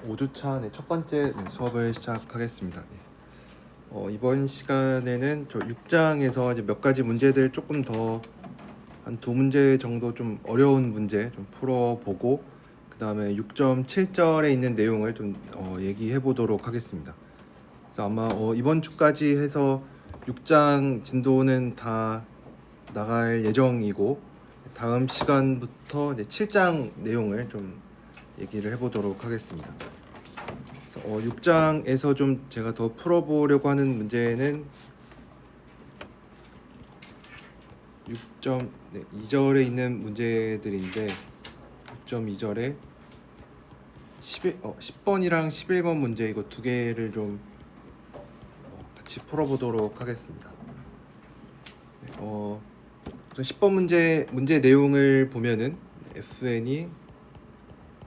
5주차 첫 번째 수업을 시작하겠습니다. 이번 시간에는 저 6장에서 이제 몇 가지 문제들 조금 더 한 두 문제 정도 좀 어려운 문제 좀 풀어보고 그 다음에 6.7절에 있는 내용을 좀 얘기해 보도록 하겠습니다. 그래서 아마 이번 주까지 해서 6장 진도는 다 나갈 예정이고 다음 시간부터 이제 7장 내용을 좀 얘기를 해보도록 하겠습니다. 6장에서 좀 제가 더 풀어보려고 하는 문제는 6.2절에 있는 문제들인데 6.2절에 10번이랑 11번 문제 이거 두 개를 좀 같이 풀어보도록 하겠습니다. 10번 문제 내용을 보면은 fn이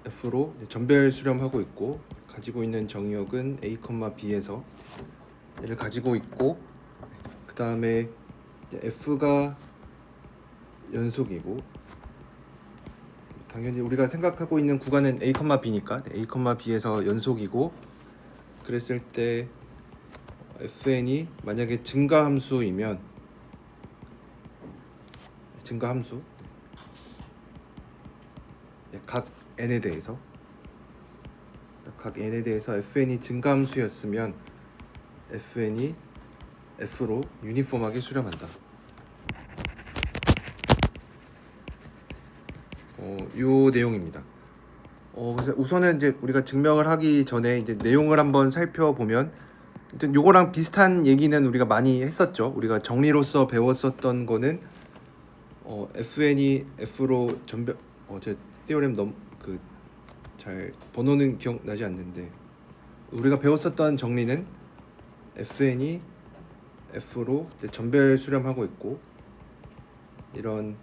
f로 전별 수렴하고 있고 가지고 있는 정의역은 a, b에서 얘를 가지고 있고 그 다음에 f가 연속이고 당연히 우리가 생각하고 있는 구간은 a, b니까 a, b에서 연속이고 그랬을 때 fn이 만약에 증가함수이면 각 n에 대해서 fn이 증가함수였으면 fn이 f로 유니폼하게 수렴한다. 요 내용입니다. 그래서 우선은 이제 우리가 증명을 하기 전에 이제 내용을 한번 살펴보면 일단 요거랑 비슷한 얘기는 우리가 많이 했었죠. 우리가 정리로서 배웠었던 거는 fn이 f로 전별 제 티오렘 잘 번호는 기억나지 않는데 우리가 배웠었던 정리는 fn이 f로 전별 수렴하고 있고 이런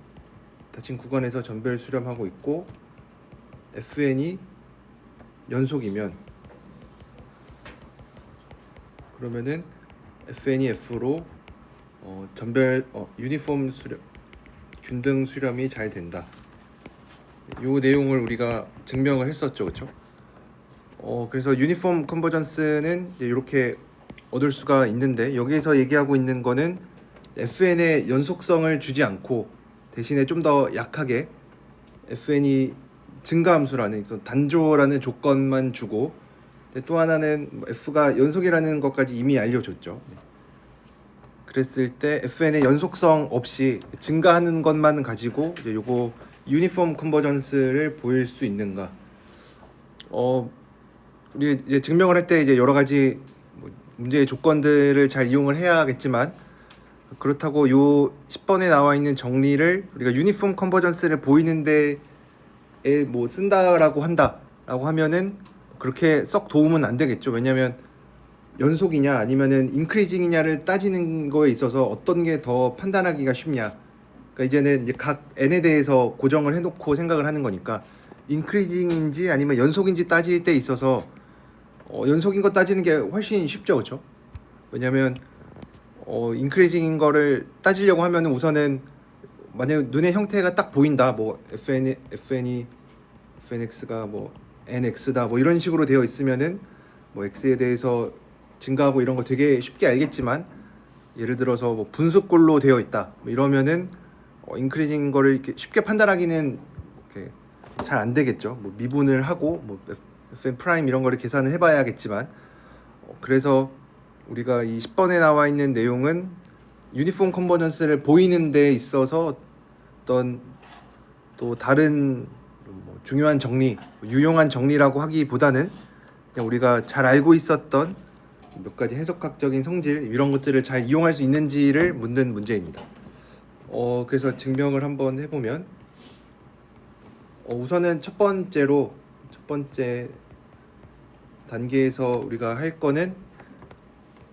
닫힌 구간에서 전별 수렴하고 있고 fn이 연속이면 그러면은 fn이 f로 전별 유니폼 수렴 균등 수렴이 잘 된다. 요 내용을 우리가 증명을 했었죠, 그렇죠? 그래서 유니폼 컨버전스는 이렇게 얻을 수가 있는데 여기에서 얘기하고 있는 거는 fn의 연속성을 주지 않고 대신에 좀 더 약하게 fn이 증가함수라는 단조라는 조건만 주고 또 하나는 f가 연속이라는 것까지 이미 알려줬죠. 그랬을 때 fn의 연속성 없이 증가하는 것만 가지고 이제 요거 유니폼 컨버전스를 보일 수 있는가? 우리 이제 증명을 할 때 이제 여러 가지 문제의 조건들을 잘 이용을 해야겠지만 그렇다고 요 10번에 나와 있는 정리를 우리가 유니폼 컨버전스를 보이는데 쓴다라고 한다라고 하면은 그렇게 썩 도움은 안 되겠죠. 왜냐하면 연속이냐 아니면은 인크리징이냐를 따지는 거에 있어서 어떤 게 더 판단하기가 쉽냐. 그러니까 이제는 이제 각 n에 대해서 고정을 해놓고 생각을 하는 거니까 인크리징인지 아니면 연속인지 따질 때 있어서 연속인 거 따지는 게 훨씬 쉽죠, 그렇죠? 왜냐하면 인크리징인 거를 따지려고 하면은 우선은 만약 눈의 형태가 딱 보인다, 뭐 fnx가 뭐 nx다, 뭐 이런 식으로 되어 있으면은 뭐 x에 대해서 증가하고 이런 거 되게 쉽게 알겠지만 예를 들어서 뭐 분수꼴로 되어 있다, 뭐 이러면은 인크리징인 거를 이렇게 쉽게 판단하기는 잘 안 되겠죠. 뭐 미분을 하고 뭐 fn 프라임 이런 거를 계산을 해봐야겠지만 그래서 우리가 이 10번에 나와 있는 내용은 유니폼 컨버전스를 보이는 데 있어서 어떤 또 다른 중요한 정리, 유용한 정리라고 하기보다는 그냥 우리가 잘 알고 있었던 몇 가지 해석학적인 성질 이런 것들을 잘 이용할 수 있는지를 묻는 문제입니다. 그래서 증명을 한번 해보면 우선은 첫 번째 단계에서 우리가 할 거는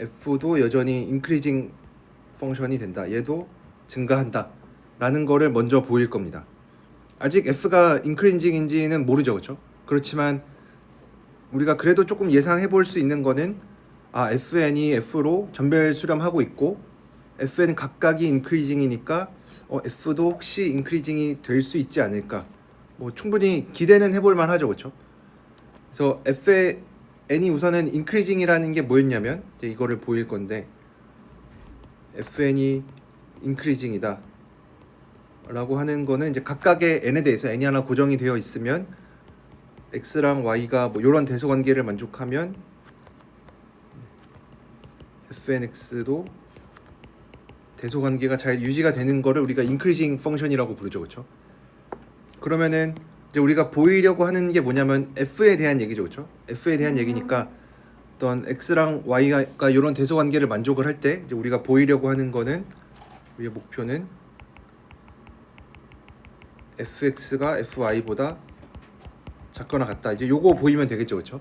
f도 여전히 인크리징 펑션이 된다. 얘도 증가한다. 라는 거를 먼저 보일 겁니다. 아직 f가 인크리징인지는 모르죠, 그렇죠? 그렇지만 우리가 그래도 조금 예상해 볼 수 있는 거는 fn이 f로 전별 수렴하고 있고 fn 각각이 인크리징이니까 f도 혹시 인크리징이 될 수 있지 않을까? 뭐 충분히 기대는 해볼 만하죠, 그렇죠? 그래서 f의 n이 우선은 increasing이라는 게 뭐였냐면 이제 이거를 보일 건데 fn이 increasing이다 라고 하는 거는 이제 각각의 n에 대해서 n이 하나 고정이 되어 있으면 x랑 y가 뭐 이런 대소 관계를 만족하면 fnx도 대소 관계가 잘 유지가 되는 거를 우리가 increasing 펑션이라고 부르죠, 그렇죠? 그러면은 이제 우리가 보이려고 하는 게 뭐냐면 f에 대한 얘기죠, 그렇죠? f에 대한 얘기니까 어떤 x랑 y가 이런 대소 관계를 만족을 할 때 이제 우리가 보이려고 하는 거는 우리의 목표는 fx가 fy보다 작거나 같다. 이제 요거 보이면 되겠죠, 그렇죠?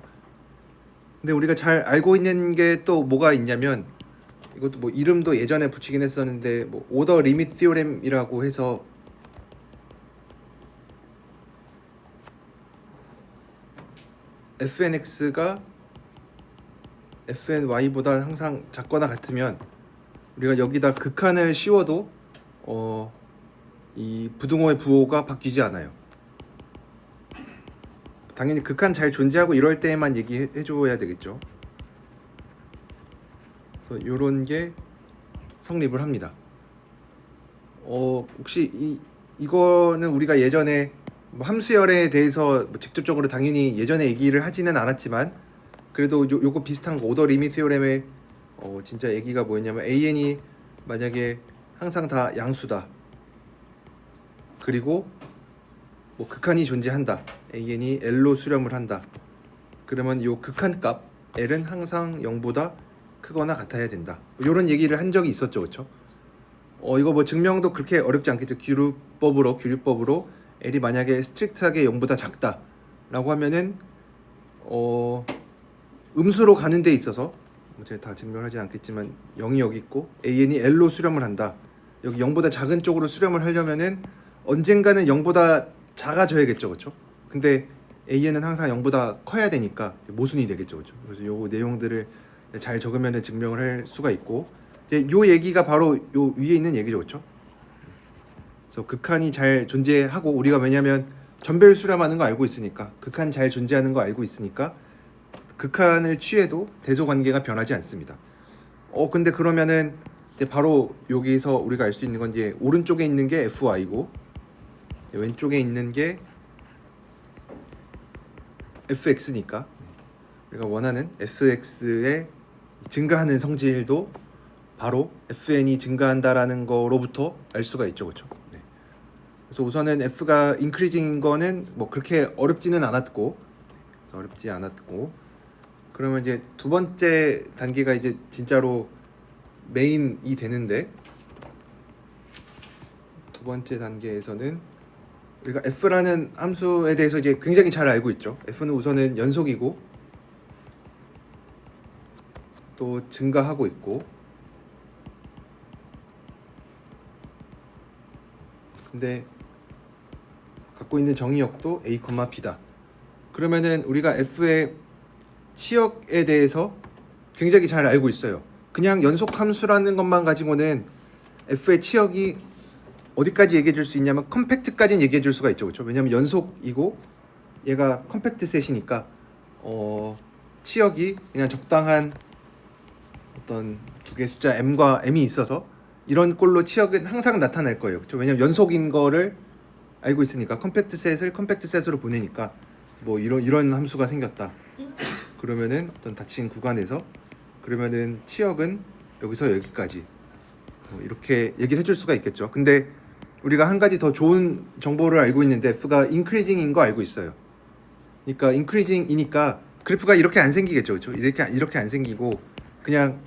근데 우리가 잘 알고 있는 게 또 뭐가 있냐면 이것도 뭐 이름도 예전에 붙이긴 했었는데 뭐 오더 리미트 티오렘이라고 해서 fnx가 fny보다 항상 작거나 같으면 우리가 여기다 극한을 씌워도 이 부등호의 부호가 바뀌지 않아요. 당연히 극한 잘 존재하고 이럴 때에만 얘기해 줘야 되겠죠. 그래서 요런 게 성립을 합니다. 혹시 이거는 우리가 예전에 뭐 함수열에 대해서 뭐 직접적으로 당연히 예전에 얘기를 하지는 않았지만 그래도 요거 비슷한 거 오더 리미트 티오렘의 진짜 얘기가 뭐였냐면 an이 만약에 항상 다 양수다. 그리고 뭐 극한이 존재한다. an이 l로 수렴을 한다. 그러면 요 극한값 l은 항상 0보다 크거나 같아야 된다. 이런 얘기를 한 적이 있었죠, 그렇죠? 이거 뭐 증명도 그렇게 어렵지 않겠죠. 규律법으로 l이 만약에 스트릭트하게 0보다 작다라고 하면은 음수로 가는 데 있어서 제가 다 증명하지 않겠지만 0이 여기 있고 an이 l로 수렴을 한다. 여기 0보다 작은 쪽으로 수렴을 하려면은 언젠가는 0보다 작아져야겠죠, 그렇죠? 근데 an은 항상 0보다 커야 되니까 모순이 되겠죠, 그렇죠? 그래서 요 내용들을 잘 적으면 증명을 할 수가 있고 이제 요 얘기가 바로 요 위에 있는 얘기죠, 그렇죠? 그래서 극한이 잘 존재하고 우리가 왜냐하면 전별 수렴하는 거 알고 있으니까 극한 잘 존재하는 거 알고 있으니까 극한을 취해도 대소 관계가 변하지 않습니다. 근데 그러면은 이제 바로 여기서 우리가 알 수 있는 건 이제 오른쪽에 있는 게 fy고 왼쪽에 있는 게 fx니까 우리가 원하는 fx의 증가하는 성질도 바로 fn이 증가한다라는 거로부터 알 수가 있죠, 그렇죠? 네. 그래서 우선은 f가 increasing인 거는 뭐 그렇게 어렵지는 않았고, 그러면 이제 두 번째 단계가 이제 진짜로 메인이 되는데 두 번째 단계에서는 우리가 f라는 함수에 대해서 이제 굉장히 잘 알고 있죠. f는 우선은 연속이고 또 증가하고 있고 근데 갖고 있는 정의역도 a, b다. 그러면은 우리가 f의 치역에 대해서 굉장히 잘 알고 있어요. 그냥 연속 함수라는 것만 가지고는 f의 치역이 어디까지 얘기해 줄 수 있냐면 컴팩트까지는 얘기해 줄 수가 있죠, 그렇죠? 왜냐면 연속이고 얘가 컴팩트 셋이니까 치역이 그냥 적당한 어떤 두 개 숫자 m과 m이 있어서 이런 꼴로 치역은 항상 나타날 거예요, 그렇죠? 왜냐면 연속인 거를 알고 있으니까 컴팩트 셋을 컴팩트 셋으로 보내니까 뭐 이런 함수가 생겼다. 그러면은 어떤 닫힌 구간에서 그러면은 치역은 여기서 여기까지 이렇게 얘기를 해줄 수가 있겠죠. 근데 우리가 한 가지 더 좋은 정보를 알고 있는데 f가 increasing인 거 알고 있어요. 그러니까 increasing이니까 그래프가 이렇게 안 생기겠죠, 그렇죠? 이렇게 안 생기고 그냥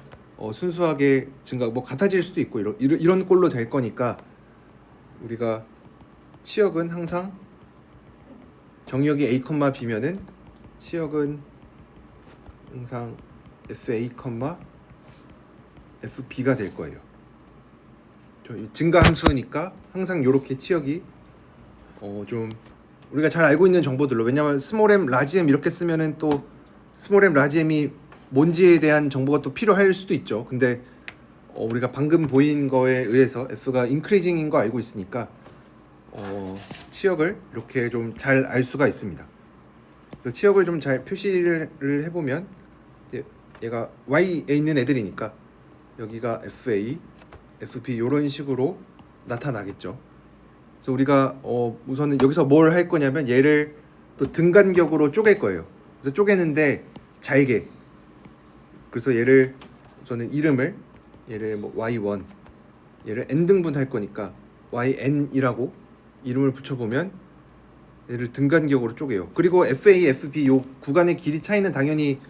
순수하게 증가 뭐 같아질 수도 있고 이런 꼴로 될 거니까 우리가 치역은 항상 정의역이 a, b면은 치역은 항상 fa, fb가 될 거예요. 증가 함수니까 항상 이렇게 치역이 좀 우리가 잘 알고 있는 정보들로 왜냐하면 스몰 m, 라지 m 이렇게 쓰면은 또 스몰 m, 라지 m이 뭔지에 대한 정보가 또 필요할 수도 있죠. 근데 우리가 방금 보인 거에 의해서 f가 increasing인 거 알고 있으니까 치역을 이렇게 좀 잘 알 수가 있습니다. 치역을 좀 잘 표시를 해보면 얘가 Y에 있는 애들이니까 여기가 FA, FP 이런 식으로 나타나겠죠. 그래서 우리가 우선은 여기서 뭘 할 거냐면 얘를 또 등간격으로 쪼갤 거예요. 그래서 쪼개는데 잘게. 그래서 얘를 우선은 얘를 뭐 Y1, 얘를 n 등분할 거니까 YN이라고 이름을 붙여보면 얘를 등간격으로 쪼개요. 그리고 FA, FP 요 구간의 길이 차이는 당연히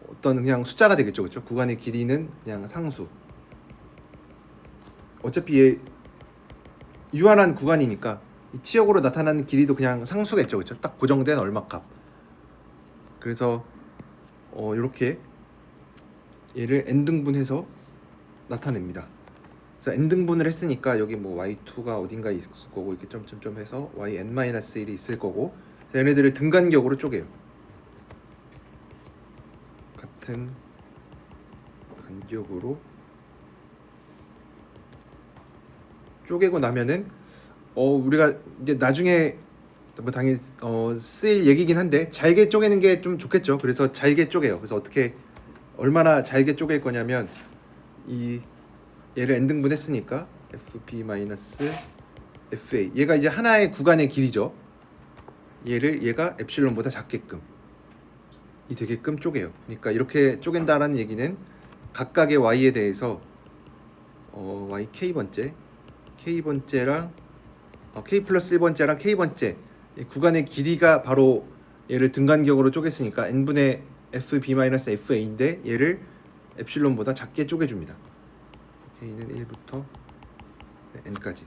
어떤 그냥 숫자가 되겠죠, 그렇죠? 구간의 길이는 그냥 상수. 어차피 얘 유한한 구간이니까 이 치역으로 나타나는 길이도 그냥 상수겠죠, 그렇죠? 딱 고정된 얼마값. 그래서 이렇게 얘를 n 등분해서 나타냅니다. 그래서 n 등분을 했으니까 여기 뭐 y2가 어딘가에 있을 거고 이렇게 점점점 해서 yn-1이 있을 거고 얘네들을 등간격으로 쪼개요. 같은 간격으로 쪼개고 나면은 우리가 이제 나중에 뭐 당연히 쓰일 얘기긴 한데 잘게 쪼개는 게 좀 좋겠죠. 그래서 잘게 쪼개요. 그래서 어떻게 얼마나 잘게 쪼갤 거냐면 얘를 n 등분했으니까 fp-fa 얘가 이제 하나의 구간의 길이죠. 얘가 엡실론보다 작게끔 이 되게끔 쪼개요. 그러니까 이렇게 쪼갠다라는 얘기는 각각의 y에 대해서 y k번째랑 k 플러스 1번째랑 k번째 구간의 길이가 바로 얘를 등간격으로 쪼갰으니까 n분의 fb-fa인데 얘를 엡실론보다 작게 쪼개줍니다. k는 1부터 n까지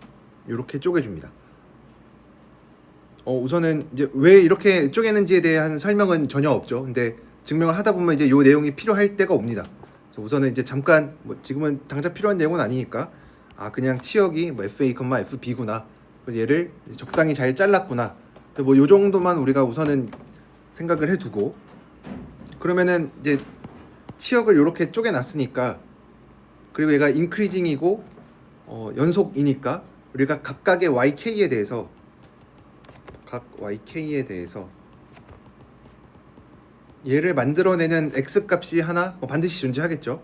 이렇게 쪼개줍니다. 우선은 이제 왜 이렇게 쪼개는지에 대한 설명은 전혀 없죠. 근데 증명을 하다 보면 이제 요 내용이 필요할 때가 옵니다. 그래서 우선은 이제 잠깐 뭐 지금은 당장 필요한 내용은 아니니까 그냥 치역이 뭐 FA, FB구나. 얘를 적당히 잘 잘랐구나. 뭐 요 정도만 우리가 우선은 생각을 해두고 그러면은 이제 치역을 이렇게 쪼개놨으니까 그리고 얘가 인크리징이고 연속이니까 우리가 각각의 YK에 대해서 얘를 만들어내는 X 값이 하나 반드시 존재하겠죠.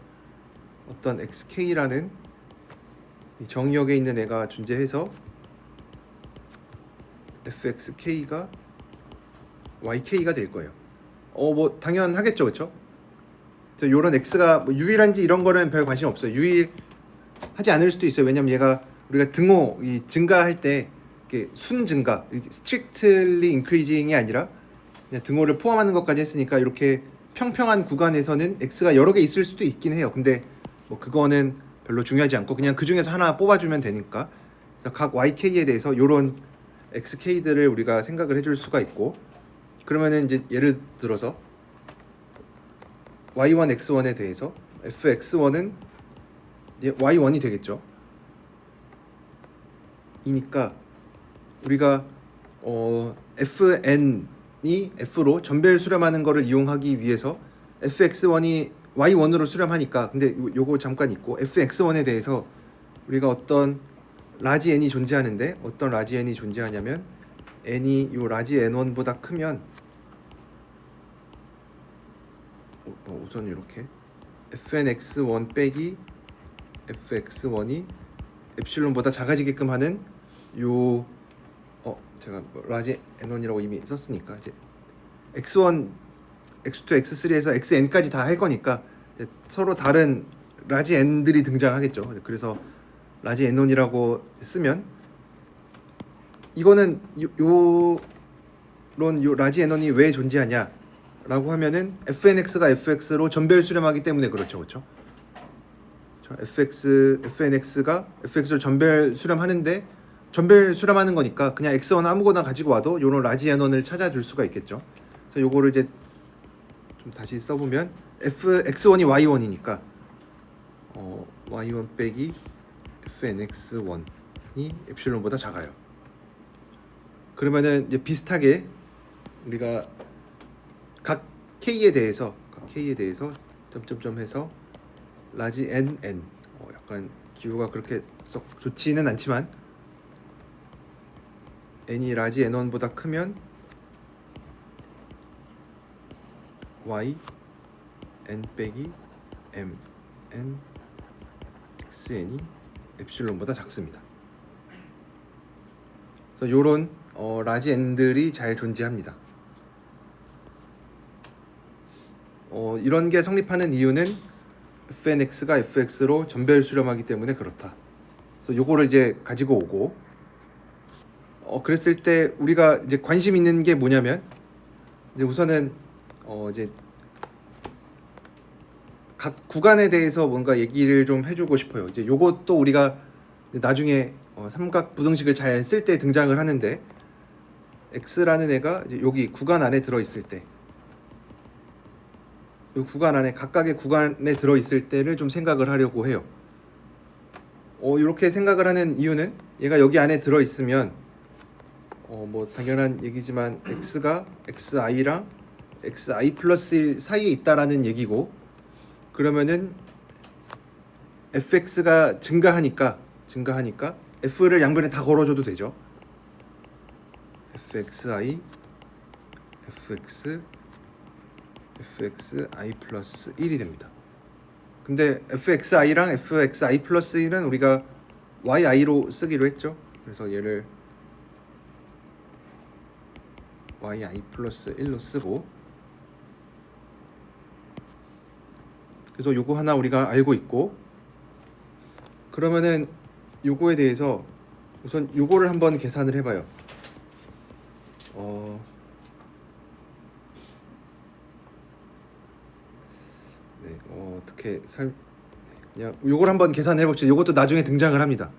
어떤 XK라는 이 정의역에 있는 애가 존재해서 FXK가 YK가 될 거예요. 뭐 당연하겠죠, 그렇죠? 요런 X가 뭐 유일한지 이런 거는 별 관심 없어요. 유일하지 않을 수도 있어요. 왜냐면 얘가 우리가 등호 증가할 때 순 증가, strictly increasing이 아니라 그냥 등호를 포함하는 것까지 했으니까 이렇게 평평한 구간에서는 X가 여러 개 있을 수도 있긴 해요. 근데 뭐 그거는 별로 중요하지 않고 그냥 그 중에서 하나 뽑아주면 되니까 그래서 각 YK에 대해서 이런 XK들을 우리가 생각을 해줄 수가 있고 그러면은 이제 예를 들어서 Y1, X1에 대해서 fx1은 이제 Y1이 되겠죠. 이니까 우리가 fn이 f로 전별 수렴하는 거를 이용하기 위해서 fx1이 y1으로 수렴하니까 근데 요거 잠깐 있고 fx1에 대해서 우리가 어떤 라지 n이 존재하는데 어떤 라지 n이 존재하냐면 n이 요 라지 n1보다 크면 우선 이렇게 fnx1 빼기 fx1이 엡실론보다 작아지게끔 하는 요 제가 라지 n1이라고 이미 썼으니까 이제 x1, x2, x3에서 xn까지 다 할 거니까 서로 다른 라지 n들이 등장하겠죠. 그래서 라지 n1이라고 쓰면 이거는 요 라지 n1이 왜 존재하냐라고 하면은 fnx가 fx로 전별 수렴하기 때문에 그렇죠. fnx가 fx로 전별 수렴하는데 전별 수렴하는 거니까 그냥 x1 아무거나 가지고 와도 요런 라지 n1을 찾아줄 수가 있겠죠. 그래서 요거를 이제 좀 다시 써보면 fx1이 y1이니까 y1 빼기 fnx1이 엡실론보다 작아요. 그러면은 이제 비슷하게 우리가 각 k에 대해서 점점점 해서 라지 n 약간 기호가 그렇게 썩 좋지는 않지만 n이 라지 n1보다 크면 y n 빼기 m n xn이 엡실론보다 작습니다. 그래서 요런 라지 n들이 잘 존재합니다. 이런 게 성립하는 이유는 fnx가 fx로 전별 수렴하기 때문에 그렇다. 그래서 요거를 이제 가지고 오고 그랬을 때 우리가 이제 관심 있는 게 뭐냐면 이제 우선은 이제 각 구간에 대해서 뭔가 얘기를 좀 해주고 싶어요. 이제 요것도 우리가 나중에 삼각 부등식을 잘 쓸 때 등장을 하는데 x라는 애가 이제 여기 구간 안에 들어 있을 때, 이 구간 안에 각각의 구간에 들어 있을 때를 좀 생각을 하려고 해요. 이렇게 생각을 하는 이유는 얘가 여기 안에 들어 있으면 뭐 당연한 얘기지만 x가 xi랑 xi 플러스 1 사이에 있다라는 얘기고, 그러면은 fx가 증가하니까 f를 양변에 다 걸어줘도 되죠. fxi fxi 플러스 1이 됩니다. 근데 fxi랑 fxi 플러스 1은 우리가 yi로 쓰기로 했죠. 그래서 얘를 yi 플러스 1로 쓰고, 그래서 요거 하나 우리가 알고 있고, 그러면은 요거에 대해서 우선 요거를 한번 계산을 해봐요. 네, 어떻게 그냥 요걸 한번 계산해 봅시다. 요것도 나중에 등장을 합니다.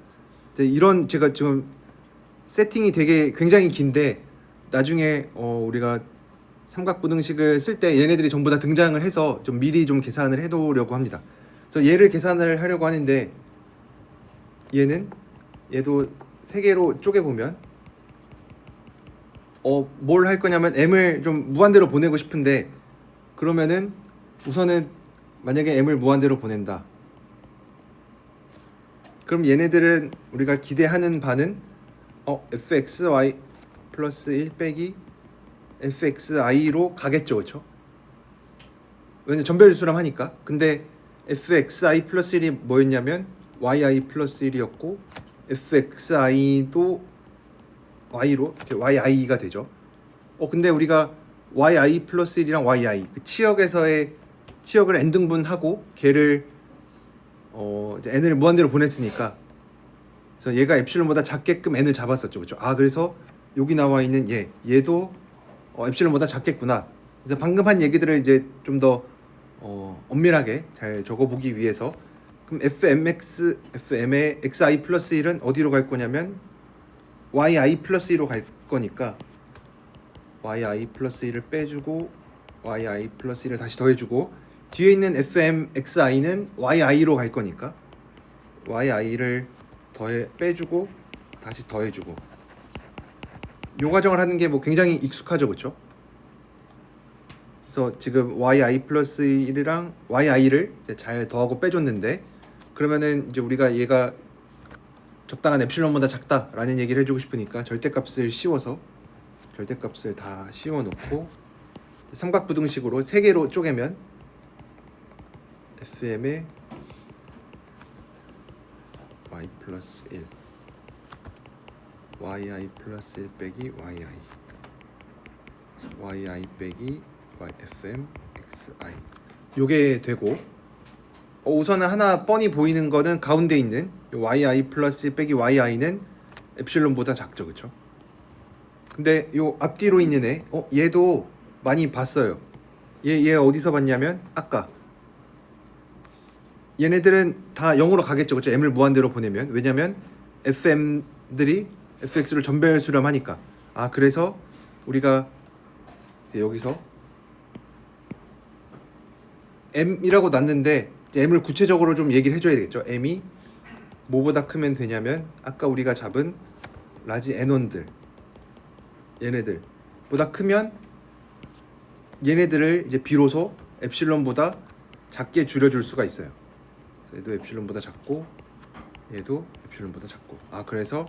이런 제가 지금 세팅이 되게 굉장히 긴데 나중에 우리가 삼각부등식을 쓸 때 얘네들이 전부 다 등장을 해서 좀 미리 좀 계산을 해두려고 합니다. 그래서 얘를 계산을 하려고 하는데 얘도 세 개로 쪼개보면 뭘 할 거냐면 m을 좀 무한대로 보내고 싶은데, 그러면은 우선은 만약에 m을 무한대로 보낸다. 그럼 얘네들은 우리가 기대하는 바는 fxy 플러스 1 빼기 fxi로 가겠죠, 그렇죠? 왜냐면 전별 수렴하니까. 근데 fxi 플러스 1이 뭐였냐면 yi 플러스 1이었고 fxi도 y로 이렇게 yi가 되죠. 근데 우리가 yi 플러스 1이랑 yi 그 치역을 n등분하고 걔를 이제 n을 무한대로 보냈으니까, 그래서 얘가 엡실론보다 작게끔 n을 잡았었죠, 그렇죠? 그래서 여기 나와 있는 얘도 엡실론보다 작겠구나. 그래서 방금 한 얘기들을 이제 좀 더 엄밀하게 잘 적어보기 위해서, 그럼 fm의 xi 플러스 1은 어디로 갈 거냐면 yi 플러스 1로 갈 거니까 yi 플러스 1을 빼주고 yi 플러스 1을 다시 더해주고, 뒤에 있는 fmxi는 yi로 갈 거니까 yi를 빼주고 다시 더해주고, 요 과정을 하는 게 뭐 굉장히 익숙하죠, 그렇죠? 그래서 지금 yi 플러스 1이랑 yi를 잘 더하고 빼줬는데, 그러면은 이제 우리가 얘가 적당한 엡실론보다 작다라는 얘기를 해주고 싶으니까 절대값을 다 씌워놓고 삼각부등식으로 세 개로 쪼개면 fm의 y 플러스 1 yi 플러스 1 빼기 yi 빼기 fm xi 요게 되고, 우선은 하나 뻔히 보이는 거는 가운데 있는 yi 플러스 1 빼기 yi는 엡실론보다 작죠, 그쵸? 근데 요 앞뒤로 있는 애 얘도 많이 봤어요. 얘 어디서 봤냐면 아까 얘네들은 다 0으로 가겠죠, 그쵸? m을 무한대로 보내면. 왜냐면 fm들이 fx를 전별 수렴하니까. 그래서 우리가 여기서 m이라고 놨는데 m을 구체적으로 좀 얘기를 해줘야 되겠죠. m이 뭐보다 크면 되냐면 아까 우리가 잡은 라지 n1들, 얘네들보다 크면 얘네들을 이제 비로소 엡실론보다 작게 줄여줄 수가 있어요. 얘도 엡실론보다 작고 얘도 엡실론보다 작고. 그래서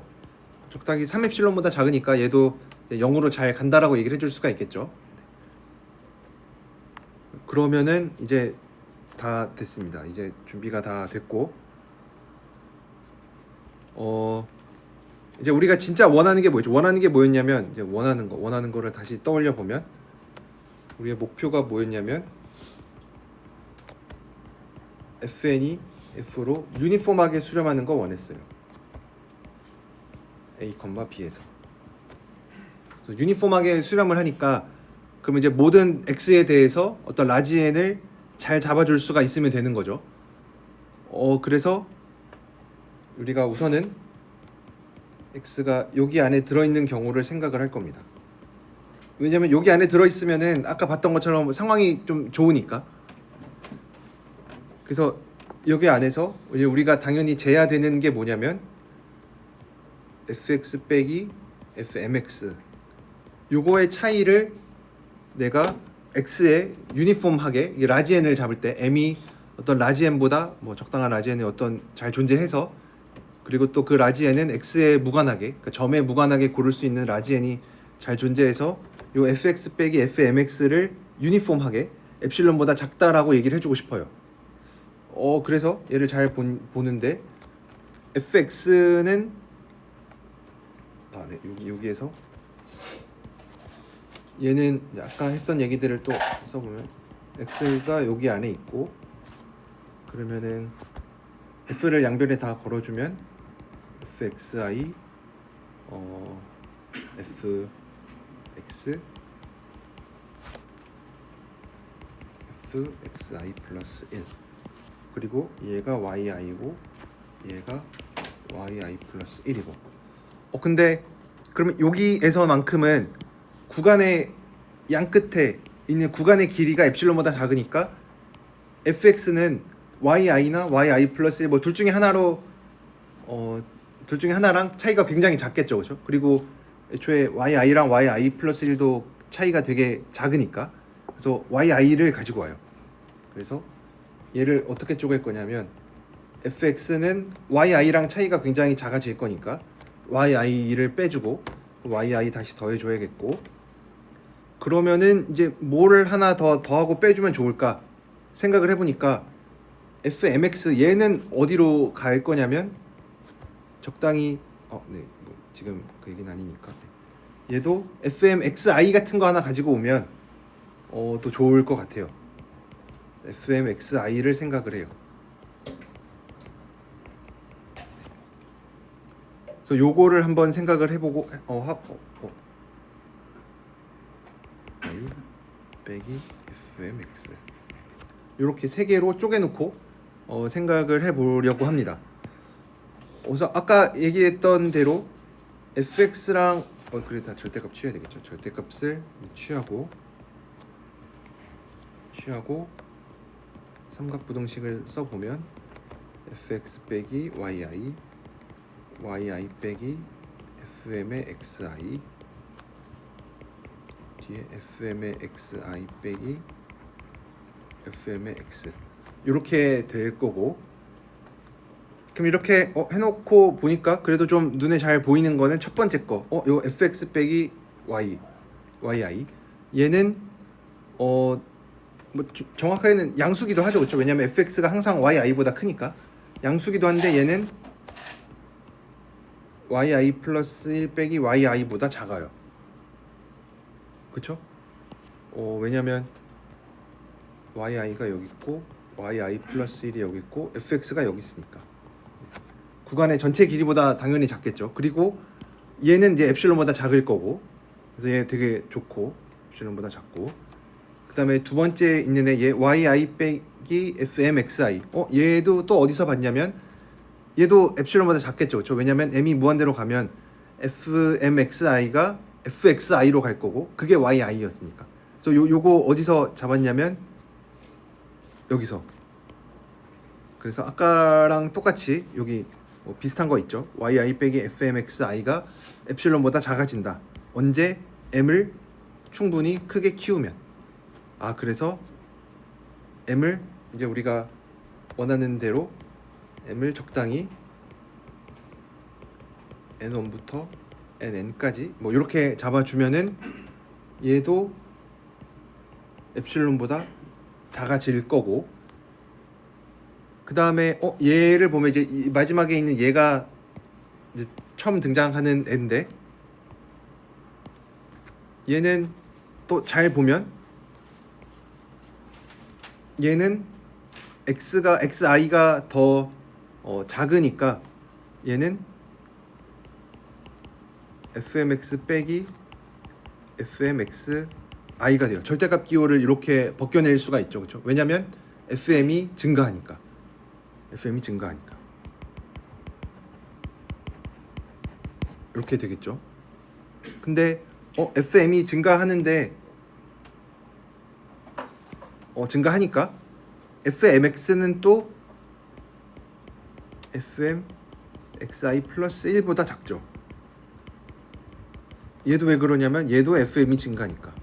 적당히 3엡실론보다 작으니까 얘도 0으로 잘 간다라고 얘기를 해줄 수가 있겠죠. 그러면은 이제 다 됐습니다. 이제 준비가 다 됐고 이제 우리가 진짜 원하는 게 뭐였죠? 원하는 게 뭐였냐면 이제 원하는 거를 다시 떠올려 보면 우리의 목표가 뭐였냐면 fn이 f로 유니폼하게 수렴하는 거 원했어요. a, b에서. 그래서 유니폼하게 수렴을 하니까 그러면 이제 모든 x에 대해서 어떤 라지 n을 잘 잡아줄 수가 있으면 되는 거죠. 그래서 우리가 우선은 x가 여기 안에 들어있는 경우를 생각을 할 겁니다. 왜냐면 여기 안에 들어있으면은 아까 봤던 것처럼 상황이 좀 좋으니까. 그래서 여기 안에서 이제 우리가 당연히 재야 되는 게 뭐냐면 fx 빼기 fmx 요거의 차이를 내가 x에 유니폼하게 라지 n을 잡을 때 m이 어떤 라지 n보다 뭐 적당한 라지 n이 어떤 잘 존재해서 그리고 또 그 라지 n은 x에 무관하게 그러니까 점에 무관하게 고를 수 있는 라지 n이 잘 존재해서 요 fx 빼기 fmx를 유니폼하게 엡실론보다 작다라고 얘기를 해주고 싶어요. 그래서 얘를 잘 보는데 fx는 네, 여기에서 얘는 아까 했던 얘기들을 또 써보면 x가 여기 안에 있고 그러면은 f를 양변에 다 걸어주면 fxi fx fxi 플러스 1 그리고 얘가 yi고 얘가 yi 플러스 1이고 근데 그러면 여기에서만큼은 구간의 양 끝에 있는 구간의 길이가 엡실론보다 작으니까 fx는 yi나 yi 플러스 1 뭐 둘 중에 하나로 둘 중에 하나랑 차이가 굉장히 작겠죠, 그렇죠? 그리고 애초에 yi랑 yi 플러스 1도 차이가 되게 작으니까 그래서 yi를 가지고 와요. 그래서 얘를 어떻게 쪼갤 거냐면 fx는 yi랑 차이가 굉장히 작아질 거니까 yi를 빼주고 yi 다시 더해줘야겠고 그러면은 이제 뭐를 하나 더하고 빼주면 좋을까 생각을 해보니까 fmx 얘는 어디로 갈 거냐면 적당히 네, 뭐 지금 그 얘기는 아니니까 얘도 fmxi 같은 거 하나 가지고 오면 또 좋을 것 같아요. fmxi를 생각을 해요. 그래서 요거를 한번 생각을 해보고 i 빼기 fmx 이렇게 세 개로 쪼개놓고 생각을 해보려고 합니다. 그래서 아까 얘기했던 대로 fx랑 그래 다 절대값 취해야 되겠죠. 절대값을 취하고 삼각부등식을 써보면 fx 빼기 yi 빼기 fm의 xi 뒤에 fm의 xi 빼기 fm의 x 이렇게 될 거고 그럼 이렇게 해놓고 보니까 그래도 좀 눈에 잘 보이는 거는 첫 번째 거 요 fx 빼기 yi 얘는 뭐 정확하게는 양수기도 하죠, 그렇죠? 왜냐면 fx가 항상 yi보다 크니까 양수기도 한데 얘는 yi 플러스 1 빼기 yi보다 작아요, 그렇죠? 왜냐면 yi가 여기 있고 yi 플러스 1이 여기 있고 fx가 여기 있으니까 구간의 전체 길이보다 당연히 작겠죠. 그리고 얘는 이제 엡실론보다 작을 거고 그래서 얘 되게 좋고 엡실론보다 작고 그 다음에 두 번째 있는 애 얘 yi 빼기 fmxi 얘도 또 어디서 봤냐면 얘도 엡실론보다 작겠죠, 그렇죠? 왜냐면 m이 무한대로 가면 fmxi가 fxi로 갈 거고 그게 yi였으니까 그래서 요거 어디서 잡았냐면 여기서 그래서 아까랑 똑같이 여기 비슷한 거 있죠. yi 빼기 fmxi가 엡실론보다 작아진다. 언제 m을 충분히 크게 키우면 그래서 m을 이제 우리가 원하는 대로 m을 적당히 n1부터 n까지 뭐 이렇게 잡아주면은 얘도 엡실론보다 작아질 거고, 그 다음에 얘를 보면 이제 이 마지막에 있는 얘가 이제 처음 등장하는 애인데, 얘는 또 잘 보면 얘는 xi가 더 작으니까 얘는 fmx 빼기 fmxi가 돼요. 절대값 기호를 이렇게 벗겨낼 수가 있죠, 그렇죠? 왜냐하면 fm이 증가하니까. 이렇게 되겠죠. 근데 fm이 증가하는데 증가하니까 fmx는 또 fmxi 플러스 1보다 작죠. 얘도 왜 그러냐면 얘도 fm이 증가하니까.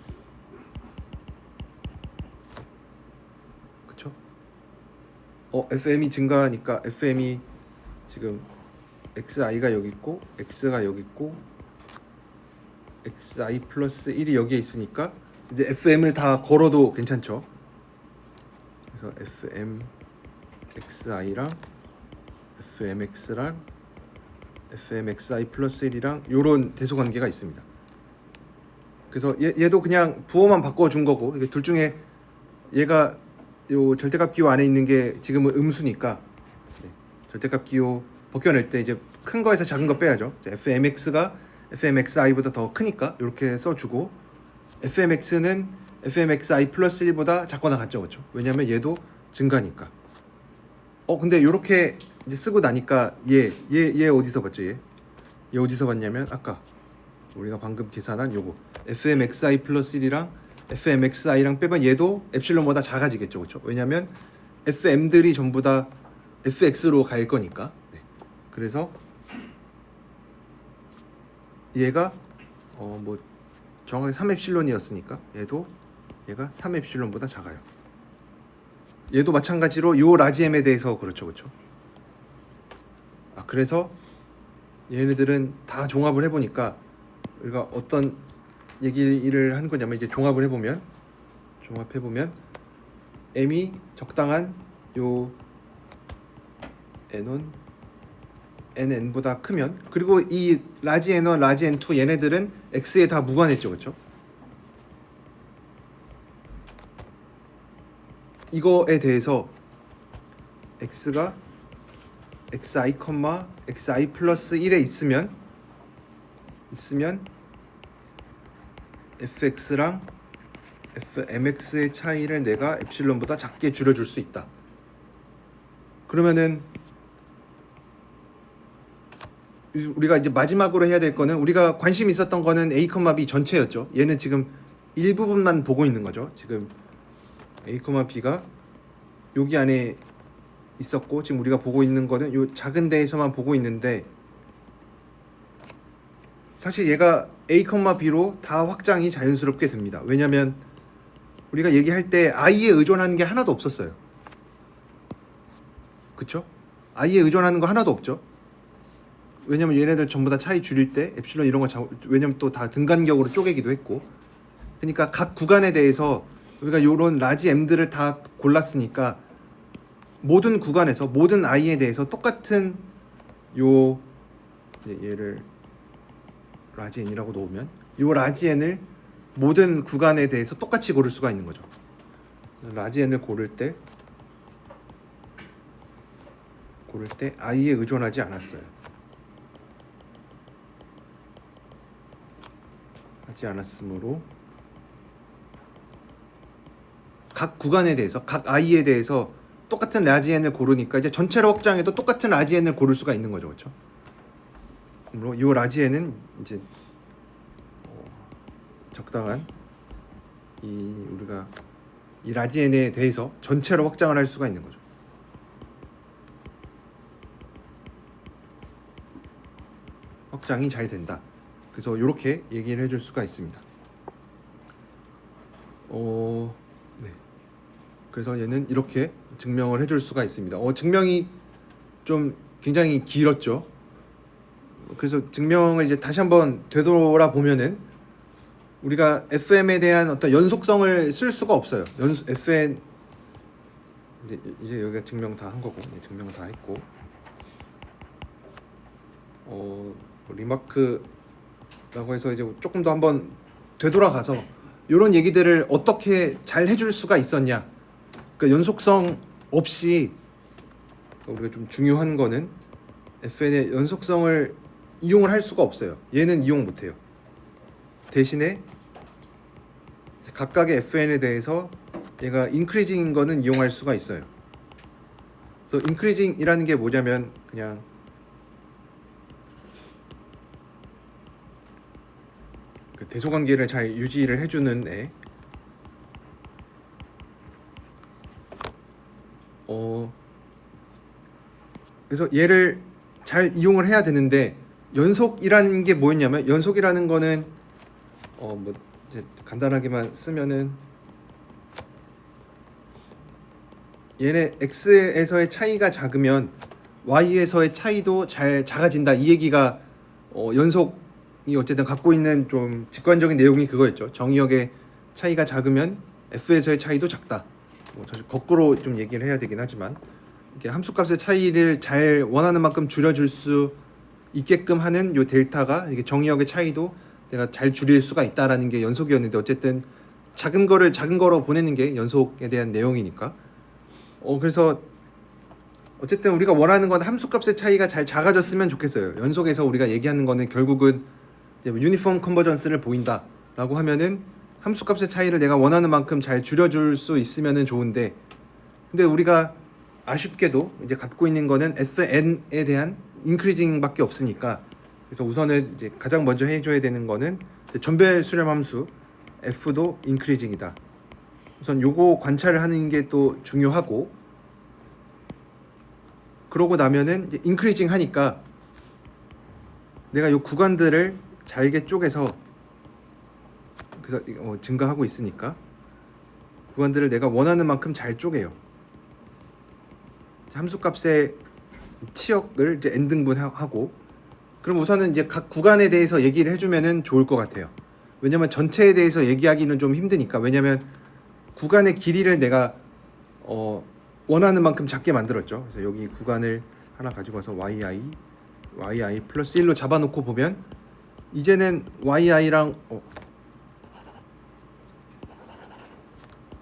그쵸? fm이 증가하니까 fm이 지금 xi가 여기 있고 x가 여기 있고 xi 플러스 1이 여기에 있으니까 이제 fm을 다 걸어도 괜찮죠. 그래서 fmxi랑 fmx랑 fmxi 플러스 1이랑 요런 대소관계가 있습니다. 그래서 얘도 그냥 부호만 바꿔준 거고, 이게 둘 중에 얘가 요 절대값 기호 안에 있는 게 지금은 음수니까 절대값 기호 벗겨낼 때 이제 큰 거에서 작은 거 빼야죠. fmx가 fmxi보다 더 크니까 이렇게 써주고, fmx는 fmxi 플러스 1보다 작거나 같죠, 그렇죠? 왜냐면 얘도 증가니까. 근데 이렇게 이제 쓰고 나니까 얘 어디서 봤죠? 얘 어디서 봤냐면 아까 우리가 방금 계산한 요거 fmxi 플러스 1이랑 fmxi랑 빼면 얘도 엡실론보다 작아지겠죠, 그렇죠? 왜냐면 fm들이 전부 다 fx로 갈 거니까. 네. 그래서 얘가 뭐 정확히 3엡실론이었으니까 얘가 3엡실론보다 작아요. 얘도 마찬가지로 요 라지 m에 대해서 그렇죠. 그래서 얘네들은 다 종합을 해보니까 우리가 어떤 얘기를 한 거냐면, 이제 종합해보면 m이 적당한 요 n1 n보다 크면, 그리고 이 라지 n1, 라지 n2 얘네들은 x에 다 무관했죠, 그렇죠? 이거에 대해서 x가 xi, xi 플러스 1에 있으면 fx랑 fmx의 차이를 내가 엡실론보다 작게 줄여줄 수 있다. 그러면은 우리가 이제 마지막으로 해야 될 거는, 우리가 관심 있었던 거는 a, b 전체였죠. 얘는 지금 일부분만 보고 있는 거죠. 지금 a, b가 여기 안에 있었고, 지금 우리가 보고 있는 거는 요 작은 데에서만 보고 있는데, 사실 얘가 a, b로 다 확장이 자연스럽게 됩니다. 왜냐면 우리가 얘기할 때 i에 의존하는 게 하나도 없었어요. 그쵸? i에 의존하는 거 하나도 없죠. 왜냐면 얘네들 전부 다 차이 줄일 때 엡실론 이런 거 왜냐면 또 다 등간격으로 쪼개기도 했고, 그러니까 각 구간에 대해서 우리가 요런 라지 m들을 다 골랐으니까 모든 구간에서 모든 i에 대해서 똑같은 얘를 라지 n이라고 놓으면 요 라지 n을 모든 구간에 대해서 똑같이 고를 수가 있는 거죠. 라지 n을 고를 때 i에 의존하지 않았어요. 하지 않았으므로 각 구간에 대해서 각 i에 대해서 똑같은 라지 n을 고르니까 이제 전체로 확장해도 똑같은 라지 n을 고를 수가 있는 거죠, 그렇죠? 그러므로 이 라지 n은 이제 적당한 우리가 이 라지 n에 대해서 전체로 확장을 할 수가 있는 거죠. 확장이 잘 된다. 그래서 이렇게 얘기를 해줄 수가 있습니다. 네. 그래서 얘는 이렇게 증명을 해줄 수가 있습니다. 증명이 좀 굉장히 길었죠. 그래서 증명을 이제 다시 한번 되돌아 보면은 우리가 fm에 대한 어떤 연속성을 쓸 수가 없어요. fn 이제 여기가 증명 다 한 거고, 증명 다 했고, 리마크라고 해서 이제 조금 더 한번 되돌아가서 이런 얘기들을 어떻게 잘 해줄 수가 있었냐. 그러니까 연속성 없이 우리가 좀 중요한 거는 FN의 연속성을 이용을 할 수가 없어요. 얘는 이용 못해요. 대신에 각각의 FN에 대해서 얘가 인크리징인 거는 이용할 수가 있어요. 그래서 인크리징이라는 게 뭐냐면 그냥 그 대소관계를 잘 유지를 해주는 애. 그래서 얘를 잘 이용을 해야 되는데 연속이라는 게 뭐였냐면 연속이라는 거는 뭐 이제 간단하게만 쓰면은 얘네 x에서의 차이가 작으면 y에서의 차이도 잘 작아진다 이 얘기가 연속이 어쨌든 갖고 있는 좀 직관적인 내용이 그거였죠. 정의역의 차이가 작으면 f에서의 차이도 작다. 뭐 사실 거꾸로 좀 얘기를 해야 되긴 하지만 이렇게 함수값의 차이를 잘 원하는 만큼 줄여줄 수 있게끔 하는 요 델타가 이게 정의역의 차이도 내가 잘 줄일 수가 있다라는 게 연속이었는데 어쨌든 작은 거를 작은 거로 보내는 게 연속에 대한 내용이니까 그래서 어쨌든 우리가 원하는 건 함수값의 차이가 잘 작아졌으면 좋겠어요. 연속에서 우리가 얘기하는 거는 결국은 이제 유니폼 컨버전스를 보인다라고 하면은 함수값의 차이를 내가 원하는 만큼 잘 줄여줄 수 있으면은 좋은데 근데 우리가 아쉽게도 이제 갖고 있는 거는 fn에 대한 인크리징밖에 없으니까 그래서 우선은 이제 가장 먼저 해줘야 되는 거는 전별 수렴 함수 f도 인크리징이다. 우선 요거 관찰을 하는 게 또 중요하고 그러고 나면은 이제 인크리징 하니까 내가 요 구간들을 잘게 쪼개서 그래서 증가하고 있으니까 구간들을 내가 원하는 만큼 잘 쪼개요. 함수값의 치역을 이제 n등분하고 그럼 우선은 이제 각 구간에 대해서 얘기를 해주면은 좋을 것 같아요. 왜냐면 전체에 대해서 얘기하기는 좀 힘드니까. 왜냐면 구간의 길이를 내가 원하는 만큼 작게 만들었죠. 그래서 여기 구간을 하나 가지고 와서 yi 플러스 1로 잡아놓고 보면 이제는 yi랑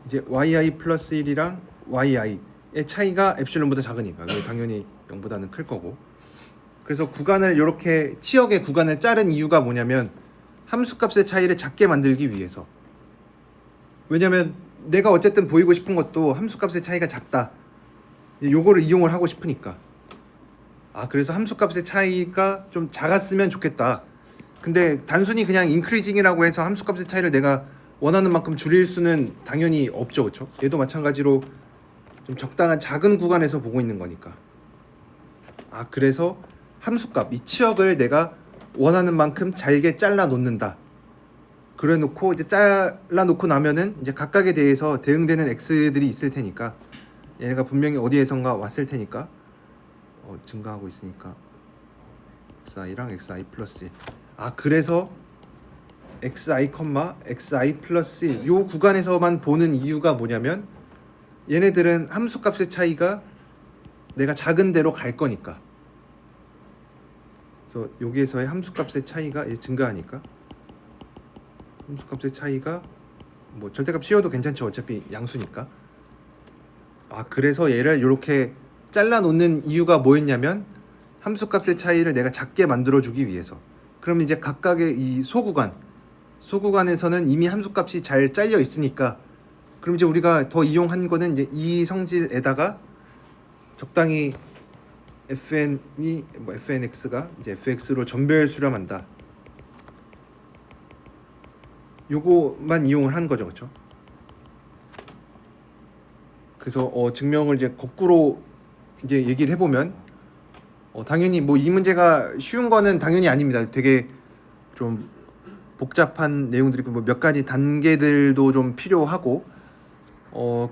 이제 yi 플러스 1이랑 yi의 차이가 엡실론보다 작으니까 당연히 0보다는 클 거고 그래서 구간을 이렇게 치역의 구간을 자른 이유가 뭐냐면 함수값의 차이를 작게 만들기 위해서 왜냐면 내가 어쨌든 보이고 싶은 것도 함수값의 차이가 작다 요거를 이용을 하고 싶으니까 그래서 함수값의 차이가 좀 작았으면 좋겠다 근데 단순히 그냥 인크리징이라고 해서 함수값의 차이를 내가 원하는 만큼 줄일 수는 당연히 없죠. 그렇죠? 얘도 마찬가지로 좀 적당한 작은 구간에서 보고 있는 거니까 그래서 함수값 이 치역을 내가 원하는 만큼 잘게 잘라 놓는다. 그래 놓고 이제 잘라 놓고 나면은 이제 각각에 대해서 대응되는 x들이 있을 테니까 얘네가 분명히 어디에선가 왔을 테니까 증가하고 있으니까 xi랑 xi 플러스 1 그래서 xi, xi 플러스 1 요 구간에서만 보는 이유가 뭐냐면 얘네들은 함수값의 차이가 내가 작은 대로 갈 거니까 그래서 여기에서의 함수값의 차이가 증가하니까 함수값의 차이가 뭐 절대값 씌워도 괜찮죠. 어차피 양수니까 그래서 얘를 이렇게 잘라 놓는 이유가 뭐였냐면 함수값의 차이를 내가 작게 만들어 주기 위해서 그럼 이제 각각의 이 소구간에서는 이미 함수값이 잘 잘려 있으니까 그럼 이제 우리가 더 이용한 거는 이제 이 성질에다가 적당히 fnx가 이제 fx로 전별 수렴한다. 요거만 이용을 한 거죠, 그렇죠? 그래서 증명을 이제 거꾸로 이제 얘기를 해보면 당연히 뭐 이 문제가 쉬운 거는 당연히 아닙니다. 되게 좀 복잡한 내용들이 뭐 몇 가지 단계들도 좀 필요하고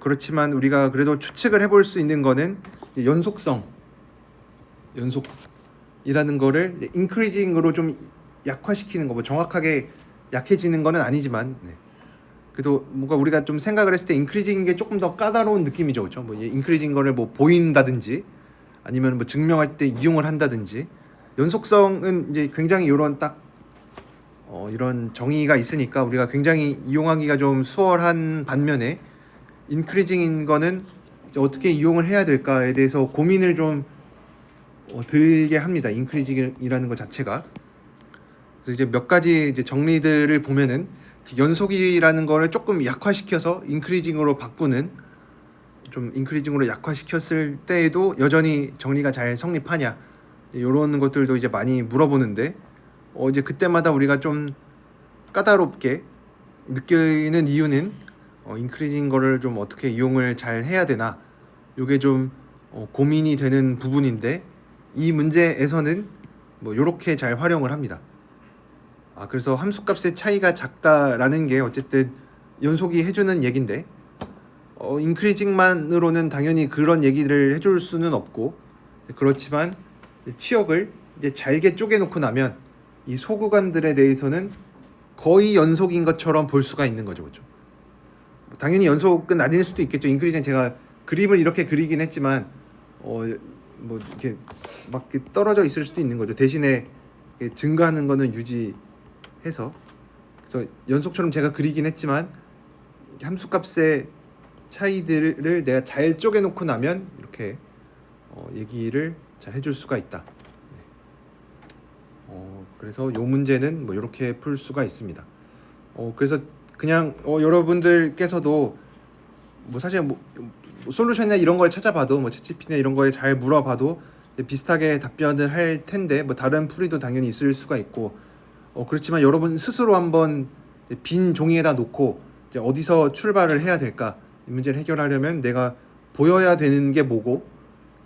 그렇지만 우리가 그래도 추측을 해볼 수 있는 거는 연속이라는 거를 인크리징으로 좀 약화시키는 거, 뭐 정확하게 약해지는 거는 아니지만 그래도 뭔가 우리가 좀 생각을 했을 때 인크리징 게 조금 더 까다로운 느낌이죠, 그렇죠? 뭐 인크리징 거를 뭐 보인다든지 아니면 뭐 증명할 때 이용을 한다든지 연속성은 이제 굉장히 이런 딱 이런 정의가 있으니까 우리가 굉장히 이용하기가 좀 수월한 반면에 인크리징인 거는 이제 어떻게 이용을 해야 될까에 대해서 고민을 좀 들게 합니다. 인크리징이라는 것 자체가. 그래서 이제 몇 가지 이제 정리들을 보면은 연속이라는 거를 조금 약화시켜서 인크리징으로 바꾸는, 좀 인크리징으로 약화시켰을 때에도 여전히 정리가 잘 성립하냐, 이런 것들도 이제 많이 물어보는데 이제 그때마다 우리가 좀 까다롭게 느끼는 이유는 인크리징 거를 좀 어떻게 이용을 잘 해야 되나, 이게 좀 고민이 되는 부분인데 이 문제에서는 뭐 이렇게 잘 활용을 합니다. 그래서 함수값의 차이가 작다라는 게 어쨌든 연속이 해주는 얘긴데 인크리징만으로는 당연히 그런 얘기를 해줄 수는 없고, 그렇지만 치역을 이제 잘게 쪼개놓고 나면 이 소구간들에 대해서는 거의 연속인 것처럼 볼 수가 있는 거죠, 그렇죠? 당연히 연속은 아닐 수도 있겠죠. 인크리징 제가 그림을 이렇게 그리긴 했지만 뭐 이렇게 막 이렇게 떨어져 있을 수도 있는 거죠. 대신에 증가하는 거는 유지해서, 그래서 연속처럼 제가 그리긴 했지만 함수값의 차이들을 내가 잘 쪼개놓고 나면 이렇게 얘기를 잘 해줄 수가 있다. 그래서 요 문제는 뭐 이렇게 풀 수가 있습니다. 그래서 그냥 여러분들께서도 뭐 사실 뭐 솔루션이나 이런 걸 찾아봐도 뭐 챗GPT나 이런 거에 잘 물어봐도 비슷하게 답변을 할 텐데, 뭐 다른 풀이도 당연히 있을 수가 있고 그렇지만 여러분 스스로 한번 빈 종이에다 놓고 이제 어디서 출발을 해야 될까, 이 문제를 해결하려면 내가 보여야 되는 게 뭐고,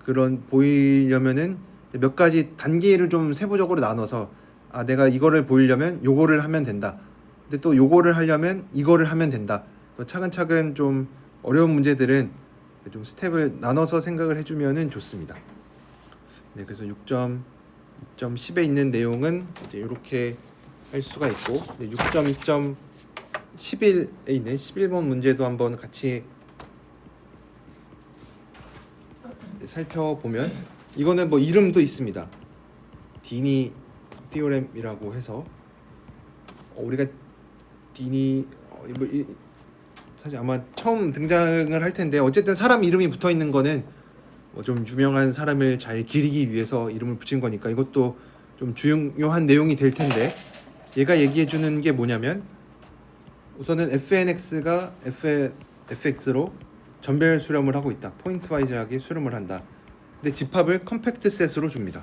그런 보이려면은 몇 가지 단계를 좀 세부적으로 나눠서 내가 이거를 보이려면 요거를 하면 된다. 근데 또 요거를 하려면 이거를 하면 된다. 또 차근차근 좀 어려운 문제들은 좀 스텝을 나눠서 생각을 해주면은 좋습니다. 네, 그래서 6.2.10에 있는 내용은 이제 이렇게 할 수가 있고, 6.2.11에 있는 11번 문제도 한번 같이 살펴보면, 이거는 뭐 이름도 있습니다. 디니 티오렘이라고 해서 우리가 디니 사실 아마 처음 등장을 할 텐데, 어쨌든 사람 이름이 붙어 있는 거는 좀 유명한 사람을 잘 기리기 위해서 이름을 붙인 거니까 이것도 좀 중요한 내용이 될 텐데, 얘가 얘기해 주는 게 뭐냐면 우선은 fnx가 fx로 전별 수렴을 하고 있다. 포인트 와이즈하게 수렴을 한다. 근데 집합을 컴팩트 셋으로 줍니다.